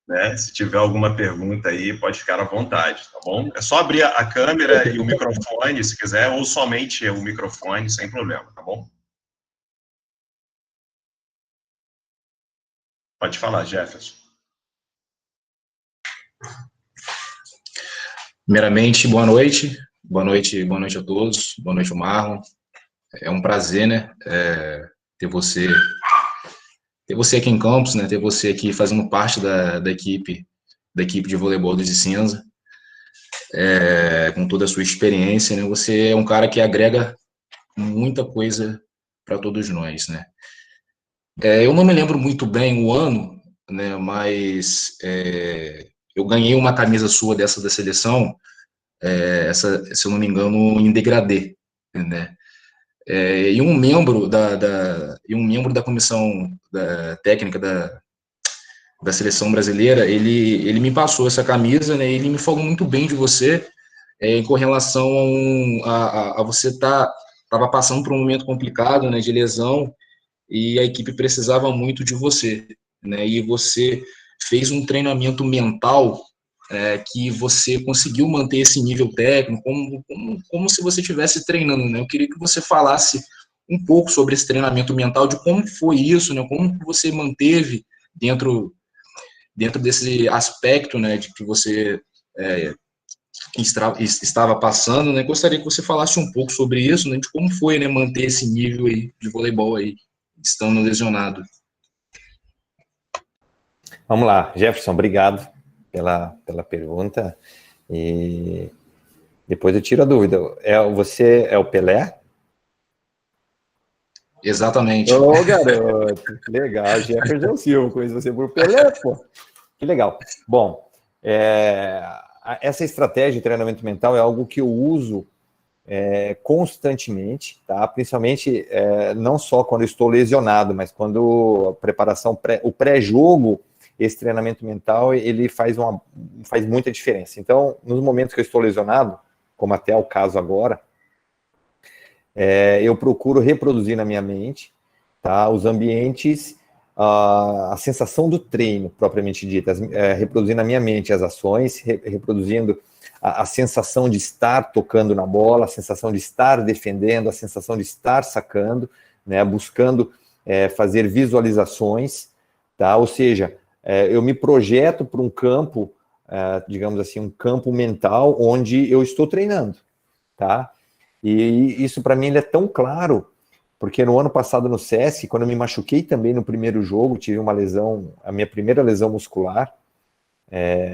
Né? Se tiver alguma pergunta aí, pode ficar à vontade, tá bom? É só abrir a câmera e o microfone, se quiser, ou somente o microfone, sem problema, tá bom? Pode falar, Jefferson. Primeiramente, boa noite. Boa noite a todos. Boa noite, Marlon. É um prazer, né, ter você aqui em Campos, né, ter você aqui fazendo parte da equipe de voleibol do Easy Senza, com toda a sua experiência, né, você é um cara que agrega muita coisa para todos nós, né. Eu não me lembro muito bem o ano, né, mas eu ganhei uma camisa sua da seleção, se eu não me engano, em degradê, né. E um membro da comissão técnica da seleção brasileira, ele me passou essa camisa, né, ele me falou muito bem de você, com relação a você estava passando por um momento complicado, né, de lesão, e a equipe precisava muito de você, né, e você fez um treinamento mental que você conseguiu manter esse nível técnico, como se você estivesse treinando, né? Eu queria que você falasse um pouco sobre esse treinamento mental, de como foi isso, né? Como você manteve dentro desse aspecto, né, de que você estava passando, né? Gostaria que você falasse um pouco sobre isso, né, de como foi, né, manter esse nível aí de voleibol aí, estando lesionado. Vamos lá, Jefferson, obrigado pela pergunta, e depois eu tiro a dúvida. Você é o Pelé? Exatamente. Ô, garoto, que legal, Jefferson Silva, conheço você por Pelé, pô. Que legal. Bom, essa estratégia de treinamento mental é algo que eu uso constantemente, tá? Principalmente não só quando eu estou lesionado, mas quando a preparação, o pré-jogo, esse treinamento mental, ele faz muita diferença. Então, nos momentos que eu estou lesionado, como até o caso agora, eu procuro reproduzir na minha mente, tá, os ambientes, a sensação do treino, propriamente dita, reproduzir na minha mente as ações, reproduzindo a sensação de estar tocando na bola, a sensação de estar defendendo, a sensação de estar sacando, né, buscando fazer visualizações, tá, ou seja, eu me projeto para um campo, digamos assim, um campo mental onde eu estou treinando, tá? E isso para mim ele é tão claro, porque no ano passado no SESC, quando eu me machuquei também no primeiro jogo, tive uma lesão, a minha primeira lesão muscular,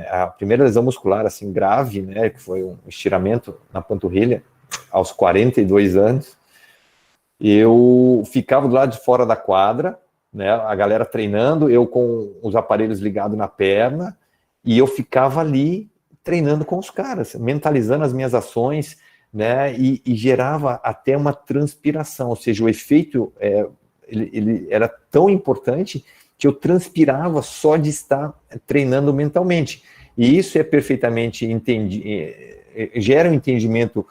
a primeira lesão muscular assim grave, né, que foi um estiramento na panturrilha aos 42 anos, eu ficava do lado de fora da quadra, né, a galera treinando, eu com os aparelhos ligados na perna, e eu ficava ali treinando com os caras, mentalizando as minhas ações, né, e gerava até uma transpiração, ou seja, o efeito ele era tão importante que eu transpirava só de estar treinando mentalmente, e isso é perfeitamente gera um entendimento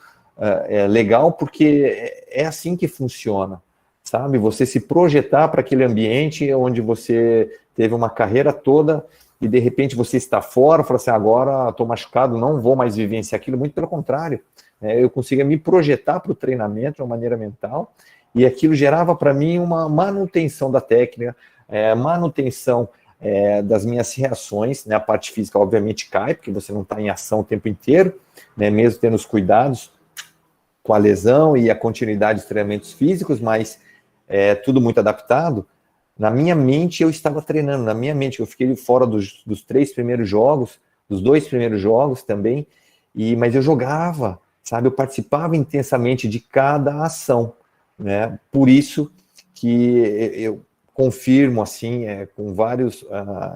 legal, porque é assim que funciona, sabe? Você se projetar para aquele ambiente onde você teve uma carreira toda e de repente você está fora, fala assim, agora estou machucado, não vou mais vivenciar aquilo, muito pelo contrário, eu conseguia me projetar para o treinamento de uma maneira mental, e aquilo gerava para mim uma manutenção da técnica, manutenção das minhas reações, né? A parte física, obviamente, cai, porque você não está em ação o tempo inteiro, né? Mesmo tendo os cuidados com a lesão e a continuidade de treinamentos físicos, mas tudo muito adaptado. Na minha mente, eu estava treinando, na minha mente, eu fiquei fora dos 3 primeiros jogos, dos 2 primeiros jogos também, mas eu jogava, sabe, eu participava intensamente de cada ação, né? Por isso que eu confirmo, assim, com vários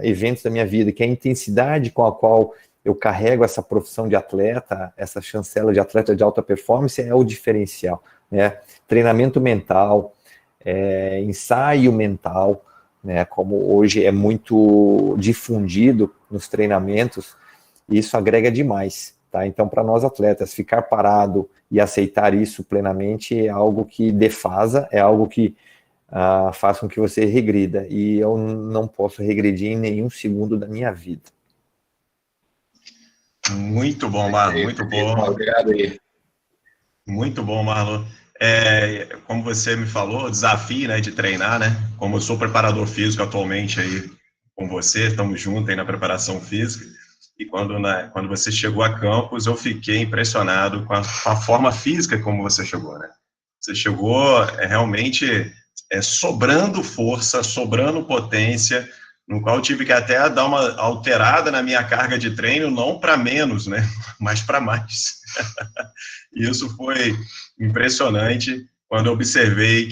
eventos da minha vida, que a intensidade com a qual eu carrego essa profissão de atleta, essa chancela de atleta de alta performance é o diferencial, né? Treinamento mental, ensaio mental, né? Como hoje é muito difundido nos treinamentos, isso agrega demais, tá? Então, para nós atletas, ficar parado e aceitar isso plenamente é algo que defasa, é algo que faz com que você regrida, e eu não posso regredir em nenhum segundo da minha vida. Muito bom, Marlon, muito bom. Obrigado aí. Muito bom, Marlon. Como você me falou, o desafio, né, de treinar, né? Como eu sou preparador físico atualmente aí com você, estamos juntos aí na preparação física, e quando você chegou a campus, eu fiquei impressionado com a forma física como você chegou, né? Você chegou realmente sobrando força, sobrando potência, no qual eu tive que até dar uma alterada na minha carga de treino, não para menos, né, mas para mais. Isso foi impressionante quando eu observei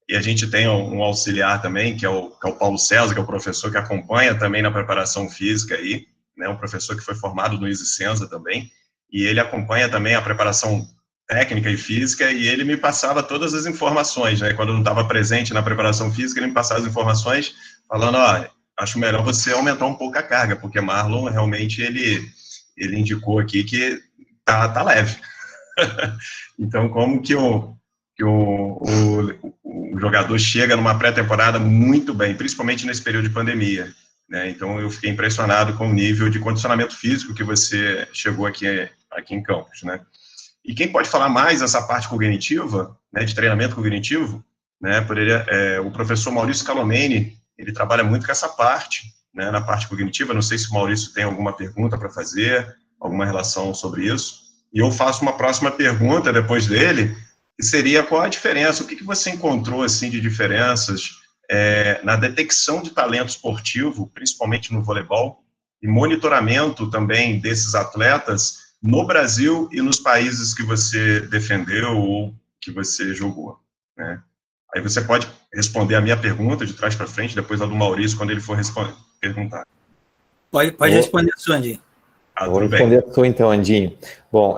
e a gente tem um auxiliar também, que é o Paulo César, que é o professor que acompanha também na preparação física aí, né, um professor que foi formado no Isicenza também, e ele acompanha também a preparação técnica e física, e ele me passava todas as informações, né, quando eu não estava presente na preparação física, ele me passava as informações falando, acho melhor você aumentar um pouco a carga, porque Marlon realmente ele indicou aqui que tá leve. Então, como que o jogador chega numa pré-temporada muito bem, principalmente nesse período de pandemia, né? Então, eu fiquei impressionado com o nível de condicionamento físico que você chegou aqui em Campos, né? E quem pode falar mais dessa parte cognitiva, né, de treinamento cognitivo, né, o professor Maurício Calomeni, ele trabalha muito com essa parte, né, na parte cognitiva. Não sei se o Maurício tem alguma pergunta para fazer, alguma relação sobre isso. E eu faço uma próxima pergunta depois dele, que seria qual a diferença, o que você encontrou assim, de diferenças na detecção de talento esportivo, principalmente no voleibol, e monitoramento também desses atletas no Brasil e nos países que você defendeu ou que você jogou, né? Aí você pode responder a minha pergunta de trás para frente, depois a do Maurício, quando ele for perguntar. Pode responder a sua, Andinho. Vou responder a sua, então, Andinho. Bom,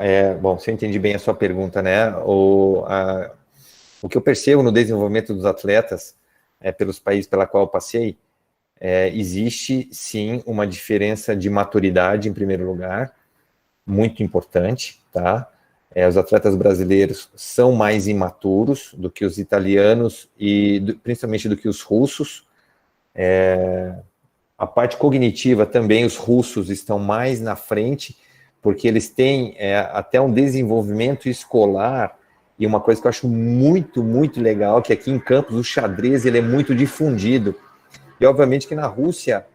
se eu entendi bem a sua pergunta, né? O que eu percebo no desenvolvimento dos atletas, pelos países pela qual eu passei, existe, sim, uma diferença de maturidade, em primeiro lugar, muito importante, tá? Os atletas brasileiros são mais imaturos do que os italianos e principalmente do que os russos. A parte cognitiva também, os russos estão mais na frente, porque eles têm até um desenvolvimento escolar, e uma coisa que eu acho muito, muito legal, que aqui em Campos o xadrez ele é muito difundido, e obviamente que na Rússia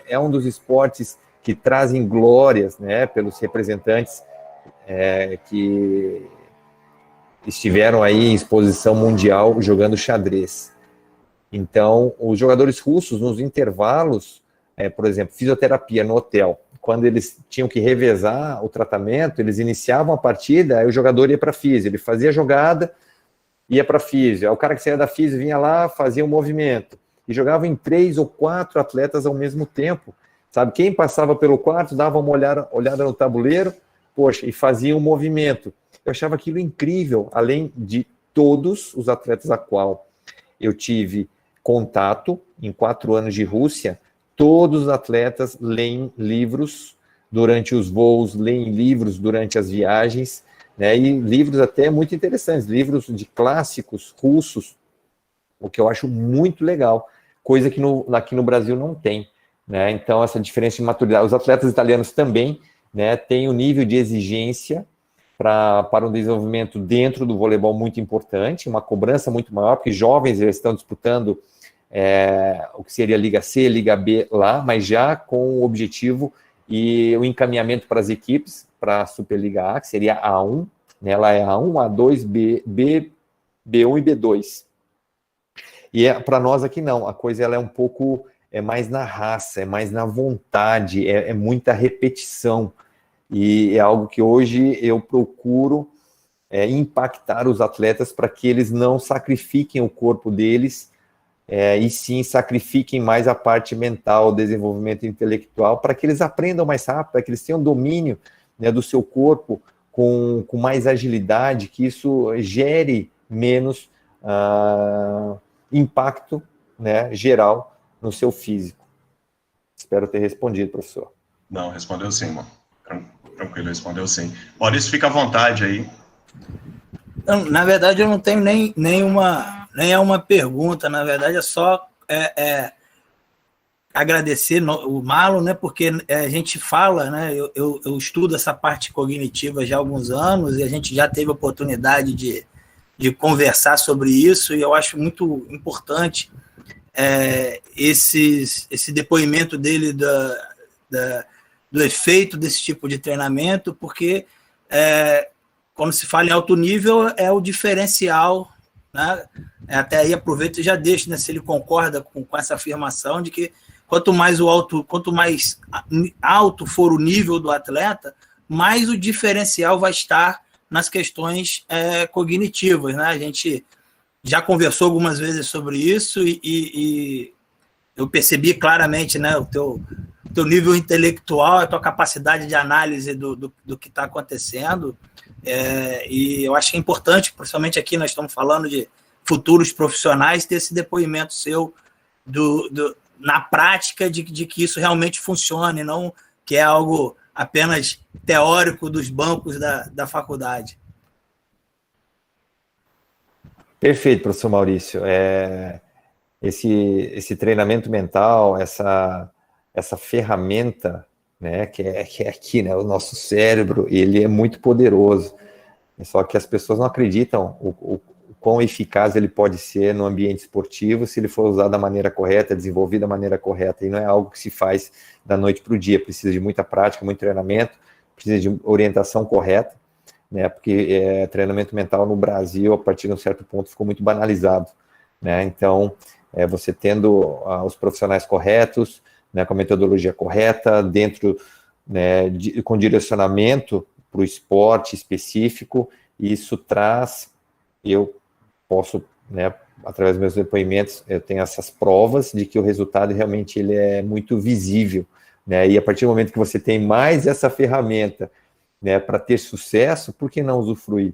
é um dos esportes que trazem glórias, né, pelos representantes que estiveram aí em exposição mundial jogando xadrez. Então, os jogadores russos, nos intervalos, por exemplo, fisioterapia no hotel, quando eles tinham que revezar o tratamento, eles iniciavam a partida, aí o jogador ia para a físio, ele fazia a jogada, ia para a físio, aí o cara que saía da físio vinha lá, fazia um movimento, e jogava em 3 ou 4 atletas ao mesmo tempo, sabe? Quem passava pelo quarto dava uma olhada no tabuleiro, poxa, e fazia um movimento. Eu achava aquilo incrível, além de todos os atletas a qual eu tive contato em 4 anos de Rússia, todos os atletas leem livros durante os voos, leem livros durante as viagens, né, e livros até muito interessantes, livros de clássicos russos, o que eu acho muito legal, coisa que aqui no Brasil não tem, né? Então essa diferença de maturidade, os atletas italianos também, né, têm um nível de exigência para um desenvolvimento dentro do voleibol muito importante, uma cobrança muito maior, porque jovens já estão disputando o que seria Liga C, Liga B lá, mas já com o objetivo e o encaminhamento para as equipes, para a Superliga A, que seria A1, né? Ela é A1, A2, B1 e B2. E para nós aqui não, a coisa ela é um pouco mais na raça, é mais na vontade, é muita repetição, e é algo que hoje eu procuro impactar os atletas para que eles não sacrifiquem o corpo deles, e sim sacrifiquem mais a parte mental, o desenvolvimento intelectual, para que eles aprendam mais rápido, para que eles tenham domínio, né, do seu corpo com mais agilidade, que isso gere menos impacto, né, geral no seu físico. Espero ter respondido, professor. Não, respondeu sim, mano. Tranquilo, respondeu sim. Maurício, fica à vontade aí. Na verdade, eu não tenho nem uma pergunta, na verdade, é só agradecer o Marlon, né, porque a gente fala, né, eu estudo essa parte cognitiva já há alguns anos, e a gente já teve a oportunidade de conversar sobre isso, e eu acho muito importante esse depoimento dele do efeito desse tipo de treinamento, porque quando se fala em alto nível, é o diferencial, né? Até aí aproveito e já deixo, né, se ele concorda com essa afirmação de que quanto mais alto for o nível do atleta, mais o diferencial vai estar nas questões cognitivas, né? A gente já conversou algumas vezes sobre isso e eu percebi claramente, né, o teu nível intelectual, a tua capacidade de análise do que está acontecendo, e eu acho que é importante, principalmente aqui nós estamos falando de futuros profissionais, ter esse depoimento seu na prática de que isso realmente funcione, não que é algo apenas teórico dos bancos da faculdade. Perfeito, professor Maurício. Esse treinamento mental, essa ferramenta, né, que é aqui, né, o nosso cérebro, ele é muito poderoso. Só que as pessoas não acreditam o quão eficaz ele pode ser no ambiente esportivo se ele for usado da maneira correta, desenvolvido da maneira correta. E não é algo que se faz da noite para o dia. Precisa de muita prática, muito treinamento, precisa de orientação correta, né? Porque treinamento mental no Brasil, a partir de um certo ponto, ficou muito banalizado, né? Então, você tendo os profissionais corretos, né, com a metodologia correta, dentro, né, com direcionamento para o esporte específico, isso traz, eu posso, né, através dos meus depoimentos, eu tenho essas provas de que o resultado realmente ele é muito visível, né, e a partir do momento que você tem mais essa ferramenta, né, para ter sucesso, por que não usufruir?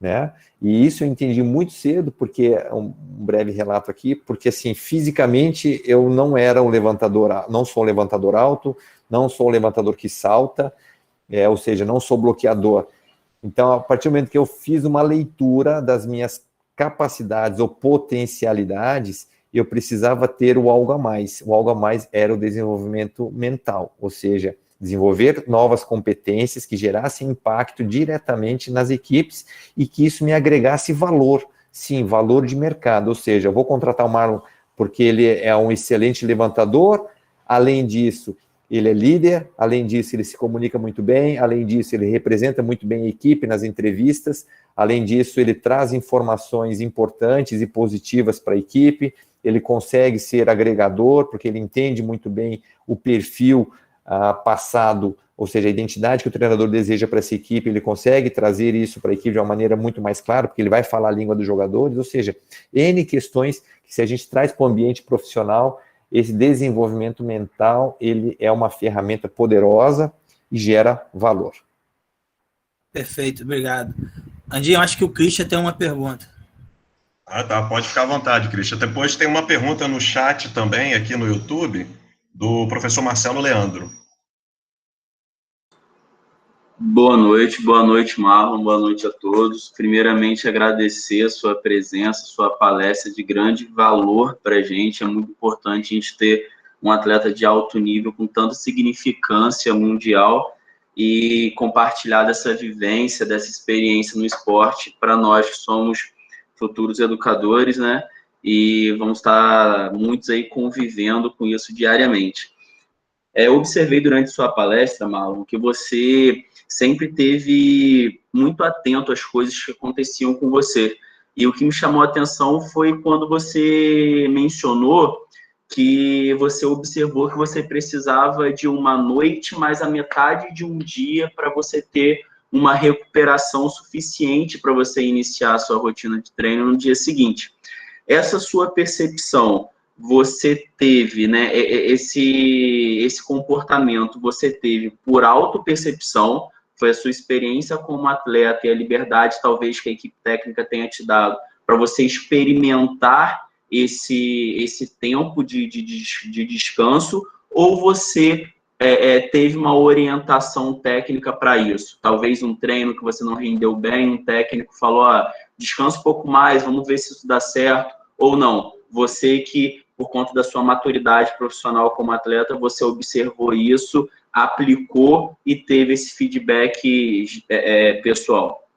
Né? E isso eu entendi muito cedo, porque, um breve relato aqui, porque assim, fisicamente eu não era um levantador, não sou um levantador alto, não sou um levantador que salta, ou seja, não sou bloqueador. Então, a partir do momento que eu fiz uma leitura das minhas capacidades ou potencialidades, eu precisava ter o algo a mais. O algo a mais era o desenvolvimento mental, ou seja, desenvolver novas competências que gerassem impacto diretamente nas equipes e que isso me agregasse valor, sim, valor de mercado, ou seja, eu vou contratar o Marlon porque ele é um excelente levantador, além disso, ele é líder, além disso, ele se comunica muito bem, além disso, ele representa muito bem a equipe nas entrevistas, além disso, ele traz informações importantes e positivas para a equipe, ele consegue ser agregador, porque ele entende muito bem o perfil passado, ou seja, a identidade que o treinador deseja para essa equipe, ele consegue trazer isso para a equipe de uma maneira muito mais clara, porque ele vai falar a língua dos jogadores, ou seja, N questões que se a gente traz para o ambiente profissional, esse desenvolvimento mental, ele é uma ferramenta poderosa e gera valor. Perfeito, obrigado. Andinho, acho que o Christian tem uma pergunta. Tá, pode ficar à vontade, Christian. Depois tem uma pergunta no chat também, aqui no YouTube, do professor Marcelo Leandro. Boa noite, Marlon, boa noite a todos. Primeiramente, agradecer a sua presença, sua palestra de grande valor para a gente. É muito importante a gente ter um atleta de alto nível com tanta significância mundial e compartilhar dessa vivência, dessa experiência no esporte para nós que somos futuros educadores, né? e vamos estar muitos aí convivendo com isso diariamente. Eu observei durante sua palestra, Marlon, que você sempre teve muito atento às coisas que aconteciam com você. E o que me chamou a atenção foi quando você mencionou que você observou que você precisava de uma noite mais a metade de um dia para você ter uma recuperação suficiente para você iniciar a sua rotina de treino no dia seguinte. Essa sua percepção, você teve, né, esse comportamento, você teve por autopercepção, foi a sua experiência como atleta e a liberdade, talvez, que a equipe técnica tenha te dado, para você experimentar esse tempo de descanso, ou você teve uma orientação técnica para isso? Talvez um treino que você não rendeu bem, um técnico falou, descansa um pouco mais, vamos ver se isso dá certo, ou não. Você que, por conta da sua maturidade profissional como atleta, você observou isso, aplicou e teve esse feedback pessoal.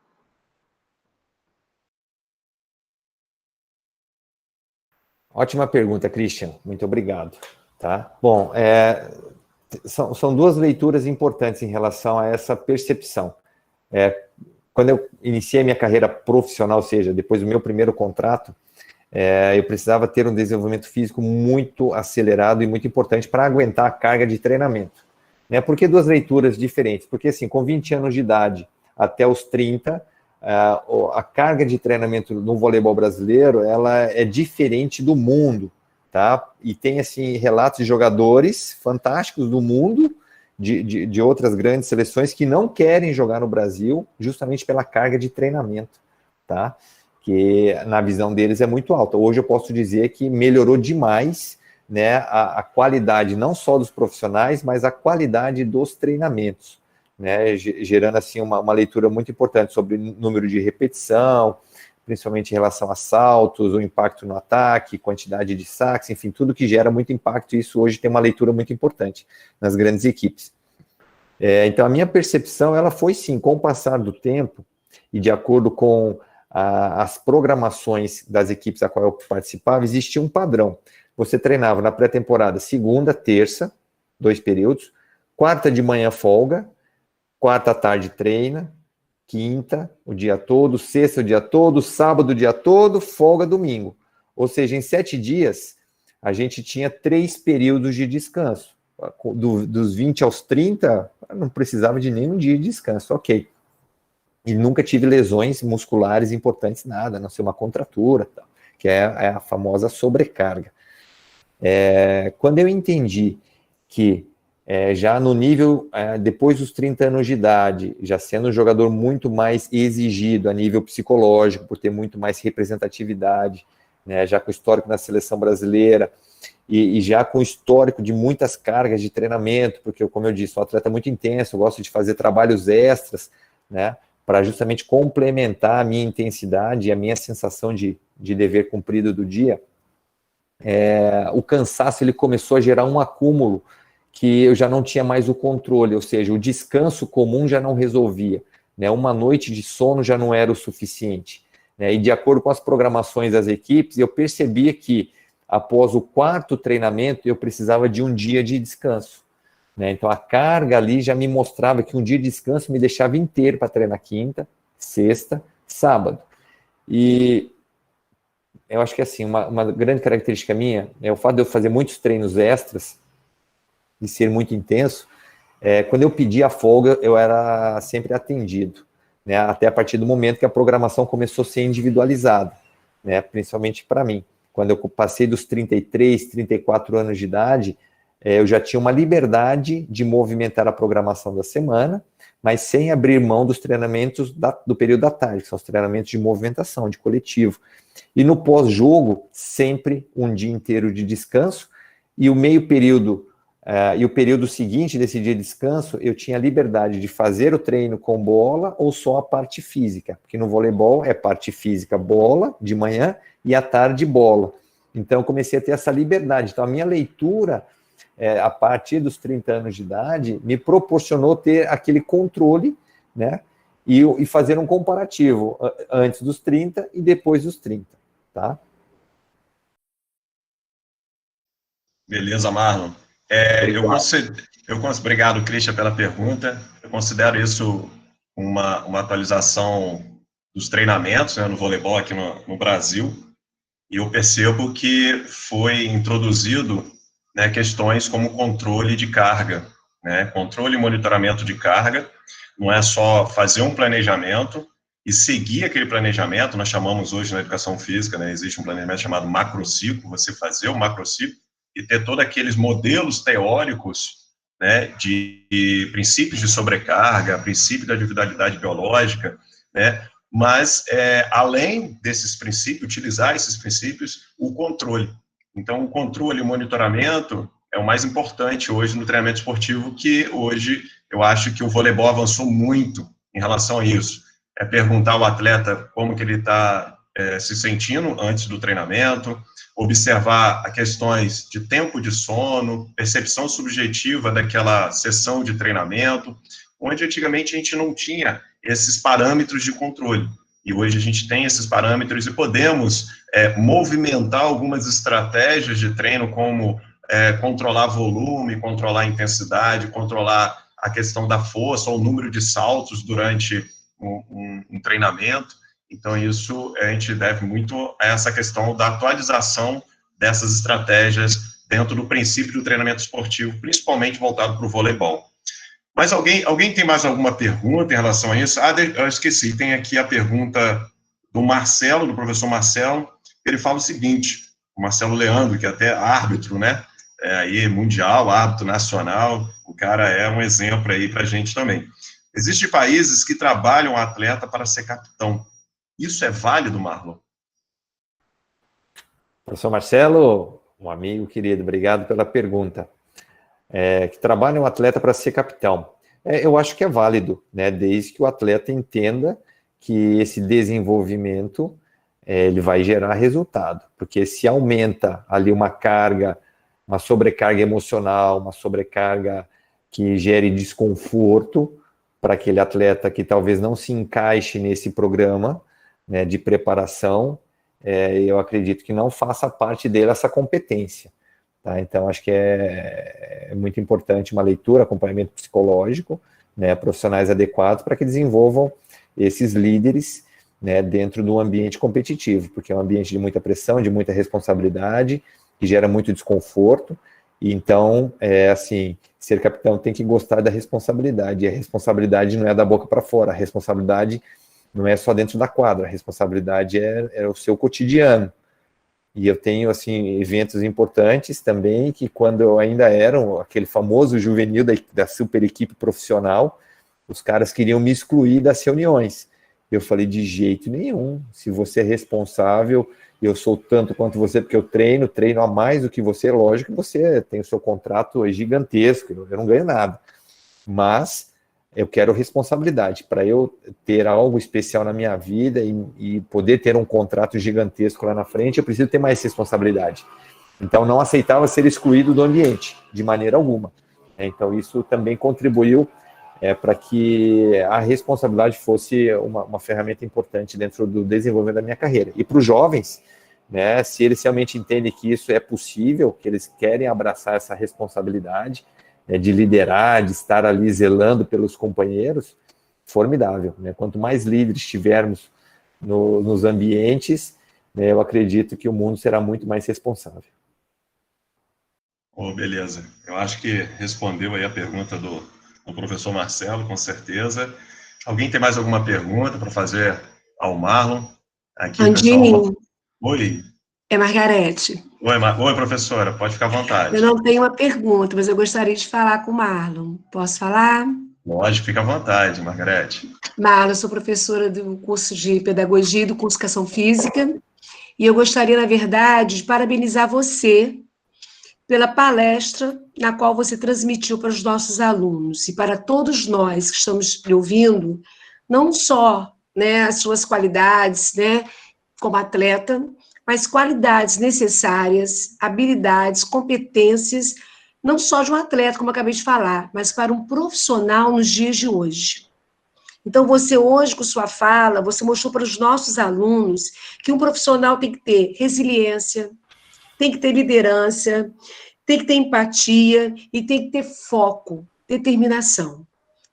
Ótima pergunta, Christian. Muito obrigado. Tá? Bom, são duas leituras importantes em relação a essa percepção. Quando eu iniciei minha carreira profissional, ou seja, depois do meu primeiro contrato, eu precisava ter um desenvolvimento físico muito acelerado e muito importante para aguentar a carga de treinamento. Por que duas leituras diferentes? Porque, assim, com 20 anos de idade até os 30, a carga de treinamento no voleibol brasileiro, ela é diferente do mundo, tá? E tem, assim, relatos de jogadores fantásticos do mundo, de outras grandes seleções que não querem jogar no Brasil, justamente pela carga de treinamento, tá? Que na visão deles é muito alta. Hoje eu posso dizer que melhorou demais, né, a qualidade não só dos profissionais, mas a qualidade dos treinamentos, né, gerando assim uma leitura muito importante sobre número de repetição, principalmente em relação a saltos, o impacto no ataque, quantidade de saques, enfim, tudo que gera muito impacto, e isso hoje tem uma leitura muito importante nas grandes equipes. Então a minha percepção, ela foi sim, com o passar do tempo, e de acordo com as programações das equipes a qual eu participava, existia um padrão. Você treinava na pré-temporada segunda, terça, 2 períodos, quarta de manhã folga, quarta à tarde treina, quinta o dia todo, sexta o dia todo, sábado o dia todo, folga domingo. Ou seja, em 7 dias, a gente tinha 3 períodos de descanso. Dos 20 aos 30, não precisava de nenhum dia de descanso, ok. E nunca tive lesões musculares importantes, nada, a não ser uma contratura, que é a famosa sobrecarga. Quando eu entendi que já no nível, depois dos 30 anos de idade, já sendo um jogador muito mais exigido a nível psicológico, por ter muito mais representatividade, né, já com histórico na seleção brasileira, e já com histórico de muitas cargas de treinamento, porque, como eu disse, sou um atleta muito intenso, eu gosto de fazer trabalhos extras, né, para justamente complementar a minha intensidade e a minha sensação de dever cumprido do dia. O cansaço, ele começou a gerar um acúmulo que eu já não tinha mais o controle, ou seja, o descanso comum já não resolvia, né? Uma noite de sono já não era o suficiente, né? E de acordo com as programações das equipes, eu percebia que após o 4º treinamento eu precisava de um dia de descanso, né? Então a carga ali já me mostrava que um dia de descanso me deixava inteiro para treinar quinta, sexta, sábado. E eu acho que assim, uma grande característica minha é o fato de eu fazer muitos treinos extras e ser muito intenso. Quando eu pedia a folga, eu era sempre atendido, né? Até a partir do momento que a programação começou a ser individualizada, né? Principalmente para mim. Quando eu passei dos 33, 34 anos de idade, eu já tinha uma liberdade de movimentar a programação da semana, mas sem abrir mão dos treinamentos do período da tarde, que são os treinamentos de movimentação, de coletivo. E no pós-jogo, sempre um dia inteiro de descanso, e o meio período e o período seguinte desse dia de descanso, eu tinha liberdade de fazer o treino com bola ou só a parte física, porque no voleibol é parte física, bola, de manhã, e à tarde, bola. Então, eu comecei a ter essa liberdade. Então, a minha leitura, a partir dos 30 anos de idade, me proporcionou ter aquele controle, né, e fazer um comparativo antes dos 30 e depois dos 30, tá? Beleza, Marlon. Obrigado, Christian, pela pergunta. Eu considero isso uma atualização dos treinamentos, né, no voleibol aqui no Brasil, e eu percebo que foi introduzido, né, questões como controle de carga, né, controle e monitoramento de carga. Não é só fazer um planejamento e seguir aquele planejamento. Nós chamamos hoje na educação física, né, existe um planejamento chamado macrociclo, você fazer o macrociclo e ter todos aqueles modelos teóricos, né, de princípios de sobrecarga, princípio da individualidade biológica, né, mas, além desses princípios, utilizar esses princípios, o controle. Então, o controle e o monitoramento é o mais importante hoje no treinamento esportivo, que hoje eu acho que o voleibol avançou muito em relação a isso. É perguntar ao atleta como que ele está se sentindo antes do treinamento, observar as questões de tempo de sono, percepção subjetiva daquela sessão de treinamento, onde antigamente a gente não tinha esses parâmetros de controle. E hoje a gente tem esses parâmetros e podemos movimentar algumas estratégias de treino, como controlar volume, controlar a intensidade, controlar a questão da força ou o número de saltos durante um treinamento. Então, isso a gente deve muito a essa questão da atualização dessas estratégias dentro do princípio do treinamento esportivo, principalmente voltado para o voleibol. Mas alguém tem mais alguma pergunta em relação a isso? Eu esqueci, tem aqui a pergunta do Marcelo, do professor Marcelo. Ele fala o seguinte, o Marcelo Leandro, que é até árbitro, né? Aí mundial, árbitro nacional, o cara é um exemplo aí para a gente também. Existem países que trabalham o atleta para ser capitão. Isso é válido, Marlon? Professor Marcelo, um amigo querido, obrigado pela pergunta. Que trabalha um atleta para ser capitão. Eu acho que é válido, né, desde que o atleta entenda que esse desenvolvimento ele vai gerar resultado, porque se aumenta ali uma carga, uma sobrecarga emocional, uma sobrecarga que gere desconforto para aquele atleta que talvez não se encaixe nesse programa, né, de preparação, eu acredito que não faça parte dele essa competência. Tá? Então, acho que é muito importante uma leitura, acompanhamento psicológico, né, profissionais adequados para que desenvolvam esses líderes, né, dentro do ambiente competitivo, porque é um ambiente de muita pressão, de muita responsabilidade, que gera muito desconforto. E então, assim, ser capitão tem que gostar da responsabilidade, e a responsabilidade não é da boca para fora, a responsabilidade não é só dentro da quadra, a responsabilidade é o seu cotidiano. E eu tenho, assim, eventos importantes também, que quando eu ainda era aquele famoso juvenil da super equipe profissional, os caras queriam me excluir das reuniões. Eu falei, de jeito nenhum, se você é responsável, eu sou tanto quanto você, porque eu treino a mais do que você, lógico que você tem o seu contrato gigantesco, eu não ganho nada. Mas eu quero responsabilidade. Para eu ter algo especial na minha vida e poder ter um contrato gigantesco lá na frente, eu preciso ter mais responsabilidade. Então, não aceitava ser excluído do ambiente, de maneira alguma. Então, isso também contribuiu para que a responsabilidade fosse uma ferramenta importante dentro do desenvolvimento da minha carreira. E para os jovens, né, se eles realmente entendem que isso é possível, que eles querem abraçar essa responsabilidade, de liderar, de estar ali zelando pelos companheiros, formidável. Né? Quanto mais líderes tivermos nos ambientes, né, eu acredito que o mundo será muito mais responsável. Beleza. Eu acho que respondeu aí a pergunta do professor Marcelo, com certeza. Alguém tem mais alguma pergunta para fazer ao Marlon? Aqui, Andinho. pessoal. Oi. É Margarete. Oi, professora, pode ficar à vontade. Eu não tenho uma pergunta, mas eu gostaria de falar com o Marlon. Posso falar? Pode, fica à vontade, Margarete. Marlon, eu sou professora do curso de Pedagogia e do curso de Educação Física, e eu gostaria, na verdade, de parabenizar você pela palestra na qual você transmitiu para os nossos alunos e para todos nós que estamos lhe ouvindo, não só, né, as suas qualidades, né, como atleta, mas qualidades necessárias, habilidades, competências, não só de um atleta, como eu acabei de falar, mas para um profissional nos dias de hoje. Então, você hoje, com sua fala, você mostrou para os nossos alunos que um profissional tem que ter resiliência, tem que ter liderança, tem que ter empatia e tem que ter foco, determinação.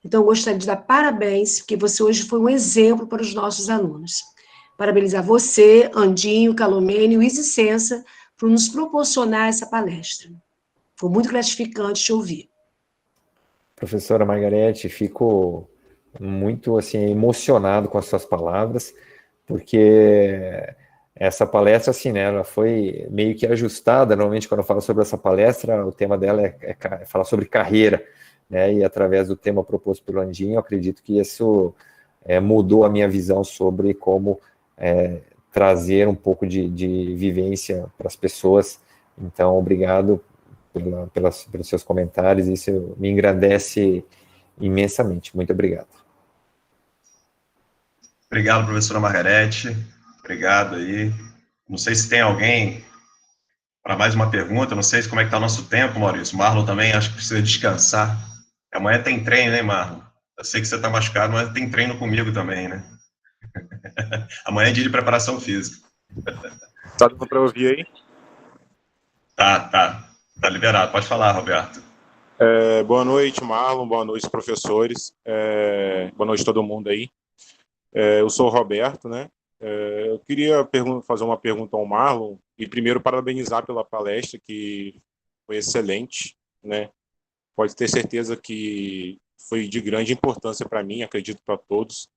Então, eu gostaria de dar parabéns, porque você hoje foi um exemplo para os nossos alunos. Parabenizar você, Andinho, Calomene e Isicença, por nos proporcionar essa palestra. Foi muito gratificante te ouvir. Professora Margarete, fico muito assim, emocionado com as suas palavras, porque essa palestra, assim, né, ela foi meio que ajustada. Normalmente, quando eu falo sobre essa palestra, o tema dela é falar sobre carreira, né, e através do tema proposto pelo Andinho, eu acredito que isso mudou a minha visão sobre como trazer um pouco de vivência para as pessoas. Então, obrigado pelos seus comentários, isso me engrandece imensamente. Muito obrigado. Obrigado, professora Margarete. Obrigado aí. Não sei se tem alguém para mais uma pergunta. Não sei como é que está o nosso tempo, Maurício. Marlon também acho que precisa descansar. Amanhã tem treino, né, Marlon? Eu sei que você está machucado, mas tem treino comigo também, né? Amanhã é dia de preparação física. Tá dando para ouvir aí? Tá liberado. Pode falar, Roberto. Boa noite, Marlon. Boa noite, professores. Boa noite, todo mundo aí. Eu sou o Roberto, né? Eu queria fazer uma pergunta ao Marlon e primeiro parabenizar pela palestra, que foi excelente, né? Pode ter certeza que foi de grande importância para mim, acredito para todos.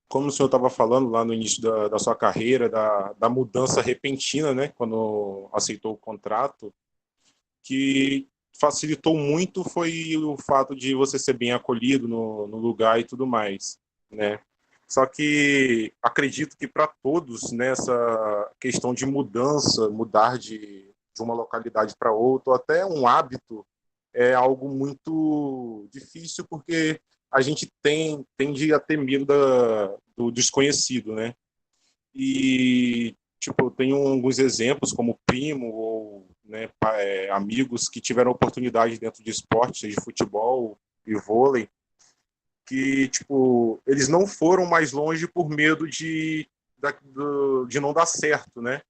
Como o senhor estava falando lá no início da sua carreira, da mudança repentina, né? Quando aceitou o contrato, que facilitou muito foi o fato de você ser bem acolhido no lugar e tudo mais, né? Só que acredito que para todos, nessa questão de mudança, mudar de uma localidade para outra, ou até um hábito, é algo muito difícil, porque a gente tende a ter medo do desconhecido, né? E, tipo, eu tenho alguns exemplos, como primo ou amigos que tiveram oportunidade dentro de esporte, seja de futebol e vôlei, que, tipo, eles não foram mais longe por medo de não dar certo, né?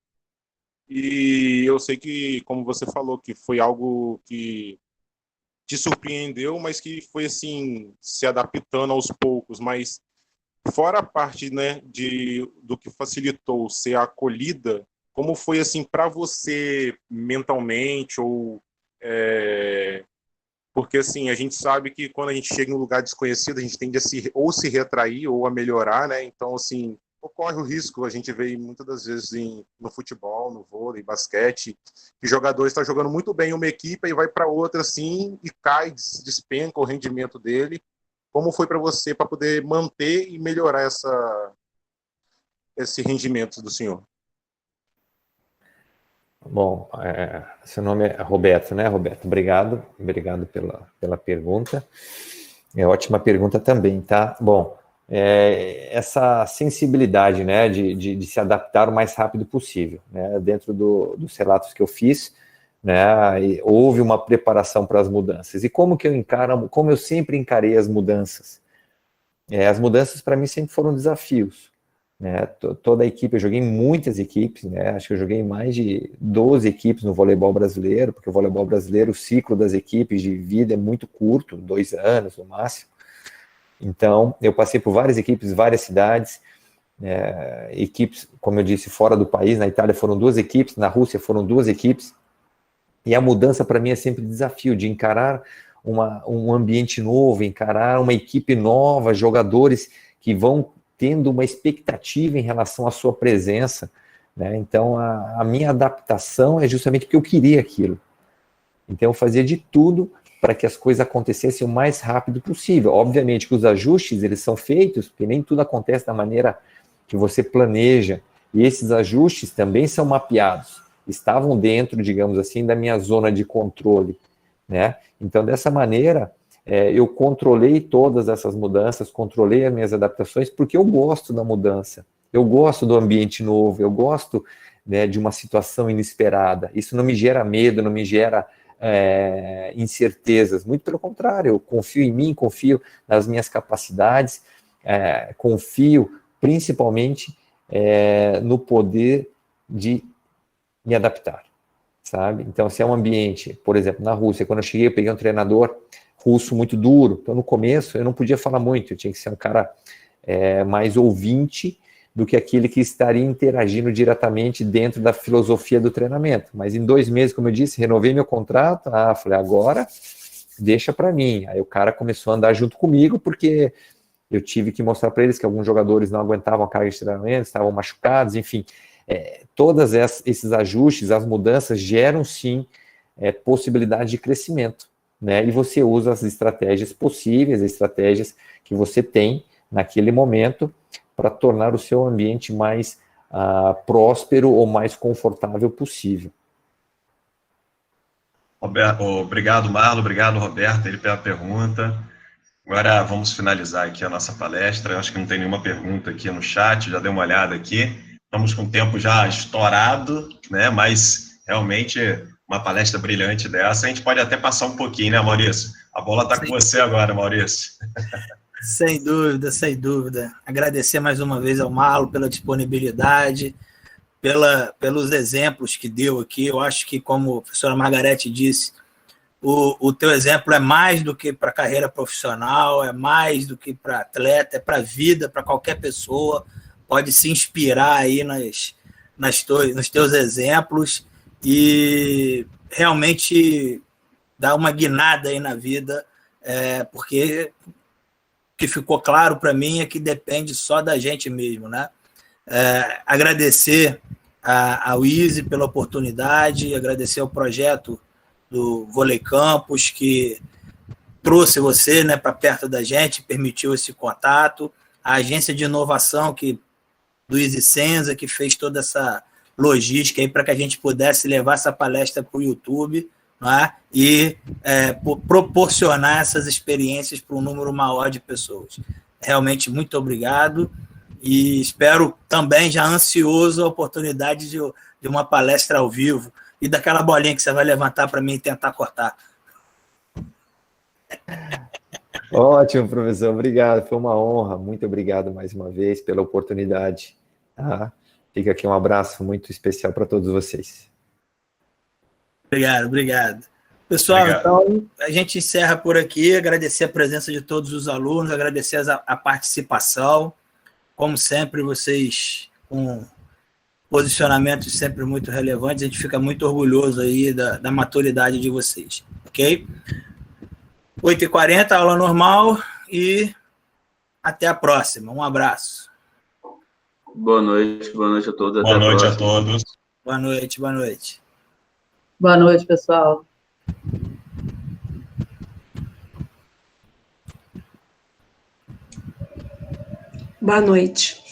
E eu sei que, como você falou, que foi algo que te surpreendeu, mas que foi, assim, se adaptando aos poucos. Mas, fora a parte, né, do que facilitou ser acolhida, como foi, assim, para você mentalmente, ou... Porque, assim, a gente sabe que quando a gente chega em um lugar desconhecido, a gente tende a se retrair ou a melhorar, né? Então, assim, ocorre o risco, a gente vê muitas das vezes no futebol, no vôlei, basquete, que o jogador está jogando muito bem uma equipe e vai para outra, assim, e cai, despenca o rendimento dele. Como foi para você, para poder manter e melhorar esse rendimento do senhor? Bom, seu nome é Roberto, né, Roberto? Obrigado pela pergunta. Ótima pergunta também, tá? Bom, essa sensibilidade, né, de se adaptar o mais rápido possível, né, dentro dos relatos que eu fiz, né, houve uma preparação para as mudanças. E como eu sempre encarei as mudanças? As mudanças para mim sempre foram desafios. Né, toda a equipe, eu joguei em muitas equipes, né, acho que eu joguei em mais de 12 equipes no voleibol brasileiro, porque o voleibol brasileiro, o ciclo das equipes de vida é muito curto, 2 anos no máximo. Então, eu passei por várias equipes, várias cidades, equipes, como eu disse, fora do país. Na Itália foram 2 equipes, na Rússia foram 2 equipes, e a mudança para mim é sempre desafio, de encarar um ambiente novo, encarar uma equipe nova, jogadores que vão tendo uma expectativa em relação à sua presença, né? Então, a minha adaptação é justamente porque eu queria aquilo. Então, eu fazia de tudo para que as coisas acontecessem o mais rápido possível. Obviamente que os ajustes, eles são feitos, porque nem tudo acontece da maneira que você planeja, e esses ajustes também são mapeados, estavam dentro, digamos assim, da minha zona de controle, né? Então, dessa maneira, eu controlei todas essas mudanças, controlei as minhas adaptações, porque eu gosto da mudança, eu gosto do ambiente novo, eu gosto, né, de uma situação inesperada. Isso não me gera medo, não me gera incertezas, muito pelo contrário, eu confio em mim, confio nas minhas capacidades, confio principalmente no poder de me adaptar, sabe? Então, se é um ambiente, por exemplo, na Rússia, quando eu cheguei, eu peguei um treinador russo muito duro, então no começo eu não podia falar muito, eu tinha que ser um cara mais ouvinte do que aquele que estaria interagindo diretamente dentro da filosofia do treinamento. Mas em 2 meses, como eu disse, renovei meu contrato, falei, agora deixa para mim. Aí o cara começou a andar junto comigo, porque eu tive que mostrar para eles que alguns jogadores não aguentavam a carga de treinamento, estavam machucados, enfim. Todos esses ajustes, as mudanças geram sim possibilidade de crescimento, né? E você usa as estratégias possíveis, as estratégias que você tem naquele momento para tornar o seu ambiente mais próspero ou mais confortável possível. Roberto, obrigado, Marlon, obrigado, Roberto, ele pela pergunta. Agora vamos finalizar aqui a nossa palestra. Eu acho que não tem nenhuma pergunta aqui no chat, já dei uma olhada aqui. Estamos com o tempo já estourado, né? Mas realmente uma palestra brilhante dessa, a gente pode até passar um pouquinho, né, Maurício? A bola está com você agora, Maurício. Sem dúvida, sem dúvida. Agradecer mais uma vez ao Marlon pela disponibilidade, pelos exemplos que deu aqui. Eu acho que, como a professora Margarete disse, o teu exemplo é mais do que para a carreira profissional, é mais do que para atleta, é para a vida, para qualquer pessoa. Pode se inspirar aí nos teus exemplos e realmente dar uma guinada aí na vida, porque o que ficou claro para mim é que depende só da gente mesmo, né? Agradecer ao Easy pela oportunidade, agradecer ao projeto do Vôlei Campus, que trouxe você, né, para perto da gente, permitiu esse contato, a agência de inovação do Easy Senza, que fez toda essa logística aí para que a gente pudesse levar essa palestra para o YouTube, né, e proporcionar essas experiências para um número maior de pessoas. Realmente, muito obrigado, e espero também, já ansioso, a oportunidade de uma palestra ao vivo e daquela bolinha que você vai levantar para mim e tentar cortar. Ótimo, professor, obrigado, foi uma honra, muito obrigado mais uma vez pela oportunidade. Fica aqui um abraço muito especial para todos vocês. Obrigado. Pessoal, então, a gente encerra por aqui, agradecer a presença de todos os alunos, agradecer a participação, como sempre, vocês com posicionamentos sempre muito relevantes, a gente fica muito orgulhoso aí da maturidade de vocês, ok? 8h40, aula normal, e até a próxima. Um abraço. Boa noite a todos. Boa noite a todos. Boa noite. Boa noite, pessoal. Boa noite.